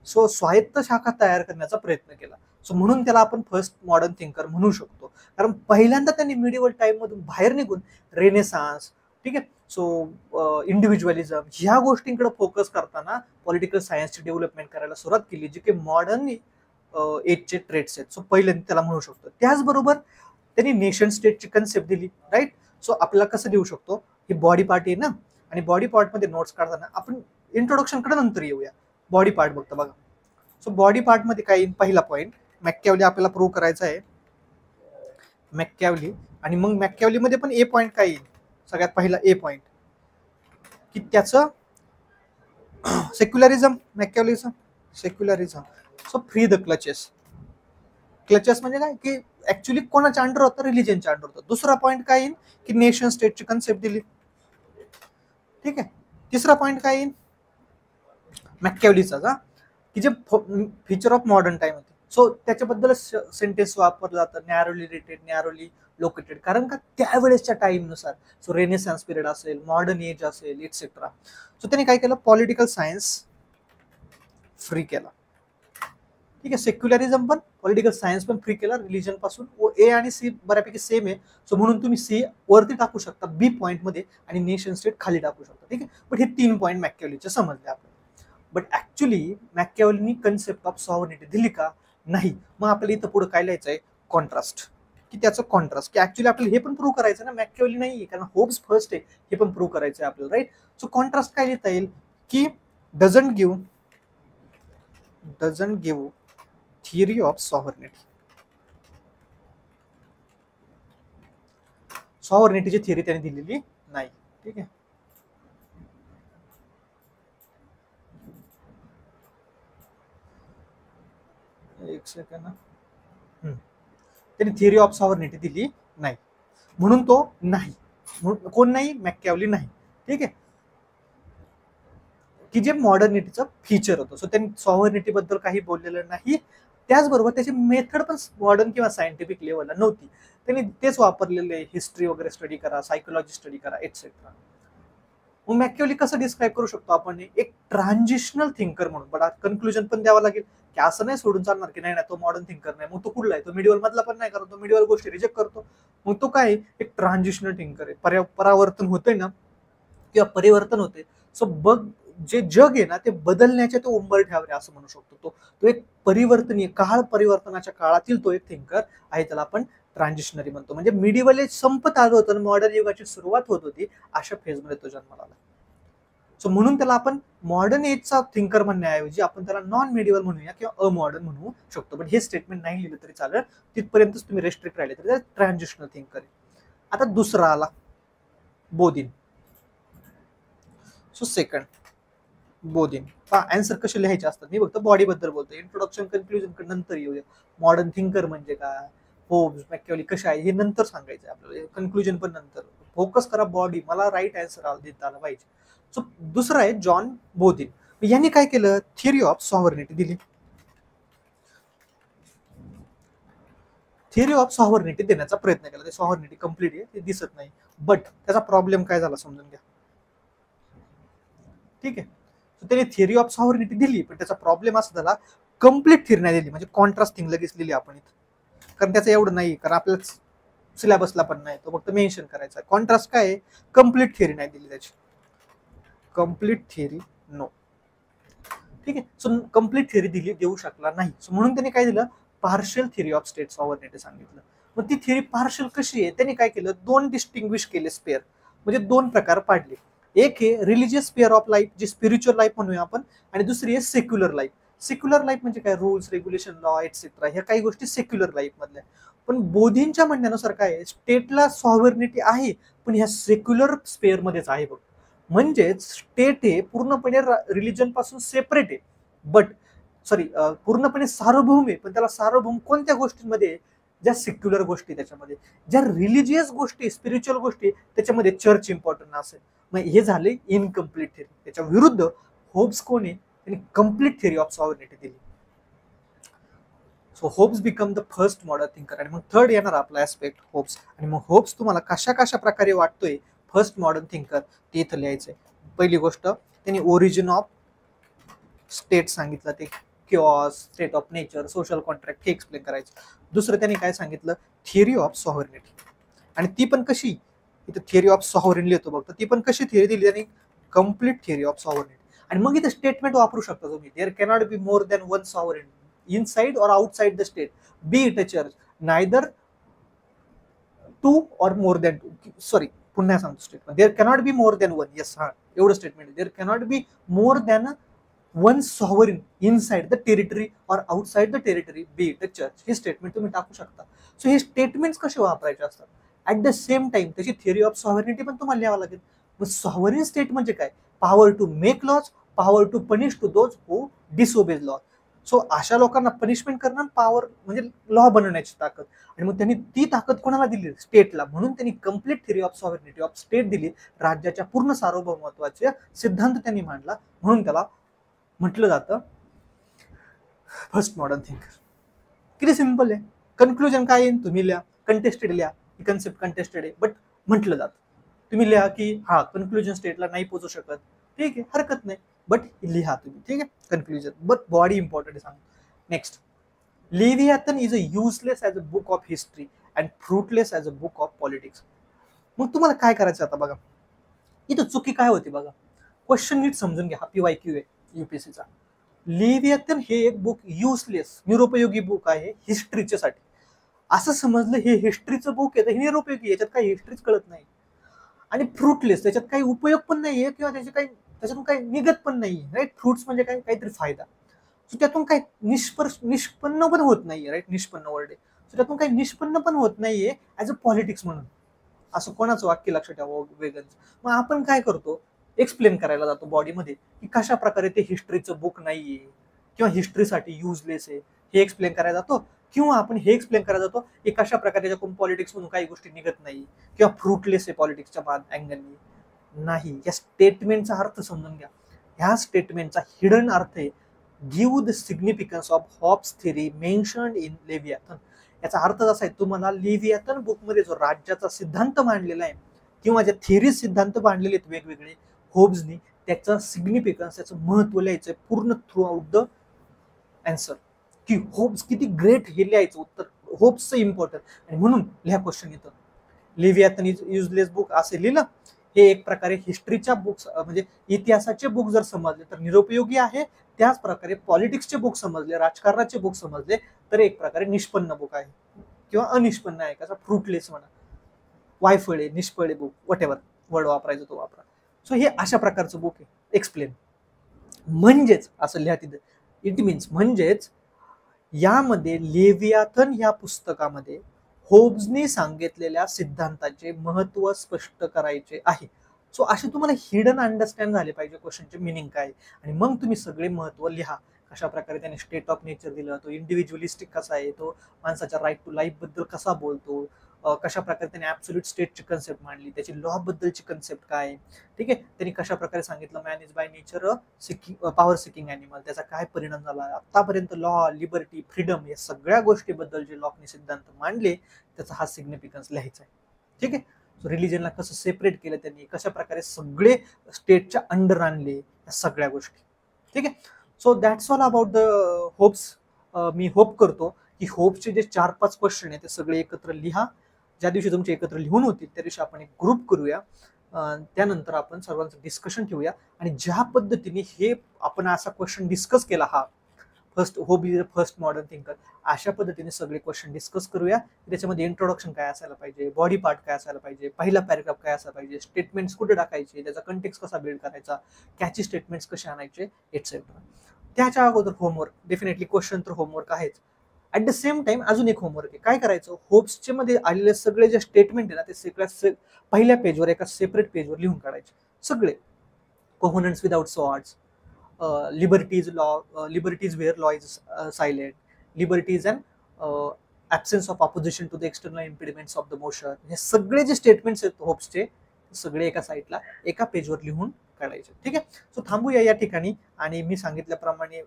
सो स्वायत्त शाखा तयार करण्याचा प्रयत्न केला. सो म्हणून त्याला आपण फर्स्ट मॉडर्न थिंकर म्हणू शकतो, कारण पहिल्यांदा त्यांनी मिडिवल टाइम मधून बाहेर निघून रेनेसान्स, ठीक आहे, सो इंडिव्हिज्युअलिझम ह्या गोष्टींकडे फोकस करताना पॉलिटिकल सायन्सची डेव्हलपमेंट करायला सुरुवात केली, जी काही मॉडर्न एजचे ट्रेड्स आहेत. सो पहिल्यांदा त्याला म्हणू शकतो. त्याचबरोबर त्यांनी नेशन स्टेटची कन्सेप्ट दिली. राईट. सो आपल्याला कसं देऊ शकतो, ही बॉडी पार्ट आहे ना, आणि बॉडी पार्ट मध्ये नोट्स काढताना आपण इंट्रोडक्शन कडे नंतर येऊया, बॉडी पार्ट बघतो बघा. सो बॉडी पार्ट मध्ये काय येईल, पहिला पॉईंट मॅकॅवली आपल्याला प्रूव्ह करायचा आहे, मॅकॅवली. आणि मग मॅकॅवली मध्ये पण ए पॉईंट काय येईल, सगळ्यात पहिला ए पॉईंट की त्याचं secularism, Machiavellism secularism. So free the clutches. Clutches म्हणजे काय की ऍक्च्युली कोणाच्या अंडर होतं, रिलिजनच्या अंडर होतं. दुसरा पॉईंट काय येईल की नेशन स्टेटची कन्सेप्ट दिली. ठीक आहे. तिसरा पॉईंट काय येईल, मॅकॅवलीचा की जे फीचर ऑफ मॉडर्न टाइम होते. सो त्याच्याबद्दल सेंटेन्स वापरलं जातं, नॅरोली रिलेटेड, नॅरोली लोकेटेड, कारण का त्यावेळेसच्या टाइमनुसार. सो रेनेसान्स पिरियड असेल, मॉडर्न एज असेल, इट्सेट्रा. सो त्यांनी काय केलं, पॉलिटिकल सायन्स फ्री केला. ठीक आहे. सेक्युलरिझम पण, पॉलिटिकल सायन्स पण फ्री केला रिलिजन पासून. ए आणि सी बऱ्यापैकी सेम आहे, सो म्हणून तुम्ही सी वरती टाकू शकता बी पॉईंट मध्ये, आणि नेशन स्टेट खाली टाकू शकता. ठीक आहे. बट हे 3 पॉईंट मॅकॅवलीचे समजले आपल्याला. But actually मॅकॅवलीनी concept of sovereignty दिली का, नाही. मग आपल्याला इथं पुढे काय लिहायचंय, कॉन्ट्रास्ट, की त्याचं कॉन्ट्रास्ट, की ऍक्च्युली आपल्याला हे पण प्रूव्ह करायचं ना, मॅकॅवली नाही, कारण होब्स फर्स्ट आहे, हे पण प्रूव्ह करायचं आहे आपल्याला. राईट. सो कॉन्ट्रास्ट काय लिहिता येईल की doesn't give theory of sovereignty. सॉव्हर्निटीची थिअरी त्याने दिलेली नाही. ठीक आहे. एक सेकंड, त्यांनी थिअरी ऑफ सॉव्हर्निटी दिली नाही, म्हणून तो नाही. कोण नाही? मॅकियावेली नाही. ठीक आहे, की जे मॉडर्निटीचं फीचर होतं. सो त्यांनी सॉव्हर्निटी बद्दल काही बोललेलं नाही. त्याचबरोबर त्याची मेथड पण मॉडर्न किंवा सायंटिफिक लेवलला नव्हती. त्यांनी तेच वापरलेले, हिस्ट्री वगैरे स्टडी करा, सायकोलॉजी स्टडी करा, एटसेट्रा. मग मॅकियावेली कसं डिस्क्राईब करू शकतो आपण? एक ट्रान्झिशनल थिंकर म्हणून. पण कन्क्लुजन पण द्यावं लागेल की असं नाही सोडून चालणार की नाही तो मॉडर्न थिंकर नाही. मग तो कुठला आहे? तो मिडिवल मधला पण नाही, कारण तो मिडिवल गोष्टी रिजेक्ट करतो. मग तो काय? एक ट्रान्झिशनल थिंकर आहे. परावर्तन होतंय ना, किंवा परिवर्तन होते. सो जे जग आहे ना, ते बदलण्याच्या तो उंबरठ्यावर आहे असं म्हणू शकतो. तो एक परिवर्तनीय, काळ परिवर्तनाच्या काळातील तो एक थिंकर आहे. त्याला आपण ट्रान्झिशनरी म्हणतो. म्हणजे मिडिवल एज संपत आलं होतं, मॉडर्न युगाची सुरुवात होत होती, अशा फेजमध्ये तो जन्माला आला. सो म्हणून त्याला आपण मॉडर्न एजचा थिंकर म्हणण्याऐवजी आपण त्याला नॉन मिडिवल म्हणूया किंवा अमॉडर्न म्हणू शकतो. पण हे स्टेटमेंट नाही लिहिलं तरी चालेल, तिथपर्यंतच तुम्ही रेस्ट्रिक्ट राहिले तरी ट्रान्झिशनल थिंकर आहे. आता दुसरा आला Bodin. So second Bodin. Answer कसे लिहायचे असतात? मी फक्त बॉडी बद्दल बोलतो. इंट्रोडक्शन कन्क्लुजन नंतर येऊया. मॉडर्न थिंकर म्हणजे काय, होब्स, मॅकियावेली कशा आहे हे नंतर सांगायचं आपल्याला. कन्क्लुजन पण नंतर. फोकस करा बॉडी. मला राईट आन्सर देता आला पाहिजे. सो दुसरा आहे जॉन बोधिन. यांनी काय केलं? थिअरी ऑफ सॉव्हर्निटी दिली. थिअरी ऑफ सॉव्हर्निटी देण्याचा प्रयत्न केला. ते सॉव्हर्निटी कम्प्लीट आहे ते दिसत नाही, बट त्याचा प्रॉब्लेम काय झाला समजून घ्या. ठीक आहे, त्याने थिअरी ऑफ सॉव्हर्निटी दिली, पण त्याचा प्रॉब्लेम असा झाला, कम्प्लीट थिअरी नाही दिली. म्हणजे कॉन्ट्रास्ट थिंग लगेच लिहिली आपण इथं, कारण त्याचं एवढं नाही, कारण आपल्याला सिलेबसला पण नाही, तो फक्त मेन्शन करायचा. कॉन्ट्रास्ट काय आहे? कम्प्लीट थिअरी नाही दिली त्याची. Complete theory no. ठीक आहे, सो कम्प्लीट थिअरी दिली, देऊ शकला नाही. सो म्हणून त्याने काय दिलं? पार्शियल थिअरी ऑफ स्टेट सॉव्हर्निटी सांगितलं. मग ती थिअरी पार्शियल कशी आहे? त्यांनी काय केलं? दोन डिस्टिंग्विश केले स्पेअर, म्हणजे दोन प्रकार पाडले. एक आहे रिलिजियस स्पेअर ऑफ लाईफ, जे स्पिरिच्युअल लाईफ म्हणूया आपण, आणि दुसरी आहे सेक्युलर लाईफ. सेक्युलर लाईफ म्हणजे काय? रूल्स, रेग्युलेशन, लॉ एटसेट्रा, ह्या काही गोष्टी सेक्युलर लाईफ मधल्या. पण बोधींच्या म्हणण्यानुसार काय? स्टेटला सॉव्हर्निटी आहे, पण ह्या सेक्युलर स्पेअर मध्येच आहे बघ. म्हणजेच स्टेट हे पूर्णपणे रिलिजन पासून सेपरेट आहे, बट पूर्णपणे सार्वभौम आहे, पण त्याला सार्वभौम कोणत्या गोष्टींमध्ये? ज्या सेक्युलर गोष्टी त्याच्यामध्ये, ज्या रिलिजियस गोष्टी, स्पिरिच्युअल गोष्टी त्याच्यामध्ये चर्च इम्पॉर्टंट असेल. मग हे झाले इनकम्प्लीट थिअरी. त्याच्या विरुद्ध होब्स कोण आहे? त्यांनी कम्प्लीट थिअरी ऑफ सॉव्हर्निटी दिली. So Hobbes become the first modern thinker. आणि मग थर्ड येणार आपला ऍस्पेक्ट होब्स. आणि मग होब्स तुम्हाला कशा कशा प्रकारे वाटतोय फर्स्ट मॉडर्न थिंकर ते इथं लिहायचंय. पहिली गोष्ट, त्यांनी ओरिजिन ऑफ स्टेट सांगितलं, ते chaos, state of nature, social contract हे एक्सप्लेन करायचं. दुसरं त्यांनी काय सांगितलं? Theory of sovereignty. आणि ती पण कशी? इथं थिअरी ऑफ सॉव्हर्निटी लिहितो बघतो, ती पण कशी थिअरी दिली त्यांनी? Complete theory of sovereignty. आणि मग इथे स्टेटमेंट वापरू शकता तुम्ही, there cannot be more than one sovereign inside or outside the state, be it a church, neither two or more than two. Sorry, पुन्हा सांगतो statement, there cannot be more than one. Yes, हा एवढं statement. There cannot be more than one sovereign inside the territory or outside the territory, be it a church. हे statement तुम्ही टाकू शकता. So हे statements कसे वापरायचे असतात? ऍट द सेम टाइम त्याची थिअरी ऑफ सॉव्हर्निटी पण तुम्हाला लिहावं लागेल. मग सॉव्हरेन स्टेट म्हणजे काय? Power to make laws, power to punish to those who disobeys law. So अशा लोकांना पनिशमेंट करणं, पॉवर म्हणजे लॉ बनवण्याची ताकद. आणि मग त्यांनी ती ताकद कोणाला दिली? स्टेटला. म्हणून त्यांनी complete theory of sovereignty of state दिली. राज्याच्या पूर्ण सार्वभौमत्वाचे सिद्धांत त्यांनी मांडला, म्हणून त्याला म्हटलं जातं फर्स्ट मॉडर्न थिंकर. किती सिंपल आहे. कन्क्लुजन काय येईल तुम्ही लिहा, कंटेस्टेड लिहा, ही कन्सेप्ट कंटेस्टेड आहे, बट म्हटलं जातं. तुम्ही लिहा की हा कन्क्लुजन स्टेटला नाही पोहोचू शकत, ठीक आहे, हरकत नाही, बट लिहा तुम्ही, ठीक आहे, कन्क्लुजन. बट बॉडी इम्पॉर्टंट सांग. Next, Leviathan is a useless as a book of history and fruitless as a book of politics. मग तुम्हाला काय करायचं आता बघा, इथं चुकी काय होती बघा. क्वेश्चन नीट समजून घ्या, हा PYQ आहे UPSCचा. लेव्हियाथन हे एक बुक युजलेस, निरुपयोगी बुक आहे हिस्ट्रीच्या साठी. असं समजलं हे हिस्ट्रीचं बुक आहे तर हे निरुपयोगी, याच्यात काही हिस्ट्रीच कळत नाही. आणि फ्रुटलेस, त्याच्यात काही उपयोग पण नाहीये किंवा त्याच्यातून काही निघत पण नाहीये, राईट. फ्रुट्स म्हणजे काय? काहीतरी फायदा. सो त्यातून काही निष्पन्न पण होत नाहीये, राईट. निष्पन्न वर्ड आहे. सो त्यातून काही निष्पन्न पण होत नाहीये ऍज अ पॉलिटिक्स म्हणून. असं कोणाचं वाक्य लक्षात ठेवा वेगनचं. मग आपण काय करतो? एक्सप्लेन करायला जातो बॉडीमध्ये की कशा प्रकारे ते हिस्ट्रीचं बुक नाहीये किंवा हिस्ट्रीसाठी युजलेस आहे, हे एक्सप्लेन करायला जातो, किंवा आपण हे एक्सप्लेन करायला जातो की कशा प्रकारे पॉलिटिक्स मधून काही गोष्टी निघत नाही किंवा फ्रुटलेस आहे पॉलिटिक्सच्या अँगलनी. नाही, या स्टेटमेंटचा अर्थ समजून घ्या. ह्या स्टेटमेंटचा हिडन अर्थ आहे give the significance of Hobbes theory mentioned in Leviathan. याचा अर्थ असा आहे, तुम्हाला लेव्हियाथन बुकमध्ये जो राज्याचा सिद्धांत मांडलेला आहे किंवा ज्या थिअरीज सिद्धांत मांडलेले आहेत वेगवेगळे होब्सनी, त्याचं सिग्निफिकन्स, त्याचं महत्व लिहायचं पूर्ण थ्रू आउट द आन्सर, की होब्स किती ग्रेट हे लिहायचं उत्तर, होब्सचं इम्पॉर्टंट. आणि म्हणून लिहा क्वेश्चन येतं लेव्हियाथन इज युजलेस बुक असे लिहिलं. हे एक प्रकारे हिस्ट्रीच्या बुक्स म्हणजे इतिहासाचे बुक जर समजले तर निरुपयोगी आहे, त्याच प्रकारे पॉलिटिक्सचे बुक समजले, राजकारणाचे बुक समजले तर एक प्रकारे निष्पन्न बुक आहे किंवा अनिष्पन्न आहे, कसा फ्रुटलेस म्हणा, Vayphale, निष्फळे book, what ever word वापरायचा तो वापरा. सो हे अशा प्रकारचं बुक आहे. एक्सप्लेन म्हणजेच असं लिहा तिथे, इट मीन्स म्हणजेच यामध्ये लेव्हियाथन या पुस्तकामध्ये होब्सने सांगितलेल्या सिद्धांताचे महत्व स्पष्ट करायचे आहे. सो असे तुम्हाला हिडन अंडरस्टँड झाले पाहिजे क्वेश्चनचे मिनिंग काय, आणि मग तुम्ही सगळे महत्व लिहा. कशा प्रकारे त्याने स्टेट ऑफ नेचर दिलं, तो इंडिव्हिज्युअलिस्टिक कसा आहे, तो माणसाच्या राईट टू लाईफ बद्दल कसा बोलतो, कशा प्रकारे त्याने ऍब्सोल्यूट स्टेटची कन्सेप्ट मांडली, त्याची लॉ बद्दलची कन्सेप्ट काय, ठीक आहे, त्यांनी कशा प्रकारे सांगितलं man is by nature power seeking animal, त्याचा काय परिणाम झाला आतापर्यंत, लॉ, लिबर्टी, फ्रीडम, या सगळ्या गोष्टीबद्दल जे लॉकने सिद्धांत मांडले त्याचा हा सिग्निफिकन्स लिहायचा आहे. ठीक आहे. सो रिलिजनला कसं सेपरेट केलं त्यांनी, कशा प्रकारे सगळे स्टेटच्या अंडर आणले, या सगळ्या गोष्टी. ठीक आहे. So that's all about the hopes. Me hope करतो की होपचे जे 4-5 क्वेश्चन आहे ते सगळे एकत्र लिहा. ज्या दिवशी तुमचे एकत्र लिहून होतील त्या दिवशी आपण एक ग्रुप करूया, त्यानंतर आपण सर्वांचं डिस्कशन ठेवूया, आणि ज्या पद्धतीने हे आपण असा क्वेश्चन डिस्कस केला, हा first hope is first modern thinker, अशा पद्धतीने सगळे क्वेश्चन डिस्कस करूया. त्याच्यामध्ये इंट्रोडक्शन काय असायला पाहिजे, बॉडी पार्ट काय असायला पाहिजे, पहिला पॅराग्राफ काय असायला पाहिजे, स्टेटमेंट्स कुठे टाकायचे, त्याचा कंटेक्स्ट कसा बिल्ड करायचा, कॅची स्टेटमेंट्स कसे आणायचे, एटसेट्रा. त्याच्या अगोदर होमवर्क, डेफिनेटली क्वेश्चन तर होमवर्क आहेच. ॲट द सेम टाइम अजून एक होमवर्क आहे. काय करायचं, होप्सचे मध्ये आलेले सगळे जे स्टेटमेंट आहे ना, ते सगळ्या पहिल्या पेजवर एका सेपरेट पेजवर लिहून काढायचे सगळे. Covenants without swords, liberties where law is silent, liberties and absence of opposition to the external impediments of the motion, हे सगळे जे स्टेटमेंट्स आहेत होप्सचे सगळे एका साईडला एका पेजवर लिहून काढायचे. ठीक आहे. सो थांबूया या ठिकाणी, आणि मी सांगितल्याप्रमाणे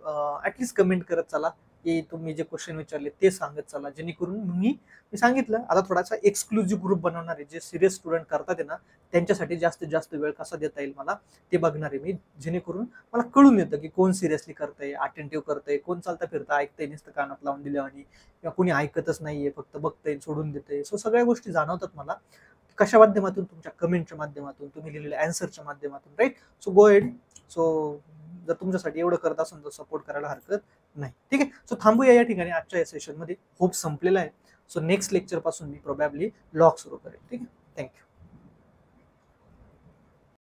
ऍटलीस्ट कमेंट करत चला की तुम्ही जे क्वेश्चन विचारले ते सांगत चला, जेणेकरून मी सांगितलं आता थोडासा एक्सक्लुझिव्ह ग्रुप बनवणार आहे. जे सिरियस स्टुडंट करतात आहे ना, त्यांच्यासाठी जास्तीत जास्त वेळ कसा देता येईल मला ते बघणार आहे मी, जेणेकरून मला कळून येतं की कोण सिरियसली करतंय, अटेंटिव्ह करतंय, कोण चालता फिरता ऐकतंय, नुसतं कानात लावून दिलं, आणि किंवा कोणी ऐकतच नाहीये, फक्त बघतंय सोडून देतंय. सो सगळ्या गोष्टी जाणवतात मला कशा माध्यमातून, तुमच्या कमेंटच्या माध्यमातून, तुम्ही लिहिलेल्या अँसरच्या माध्यमातून, राईट. सो गो हेड. सो जर तुमच्यासाठी एवढं करत असेल तर सपोर्ट करायला हरकत नाही. ठीक आहे. सो थांबूया या ठिकाणी. आजच्या या सेशनमध्ये होप संपलेला आहे. सो नेक्स्ट लेक्चर पासून मी प्रोबॅबली लॉग सुरू करेन. ठीक आहे. थँक्यू.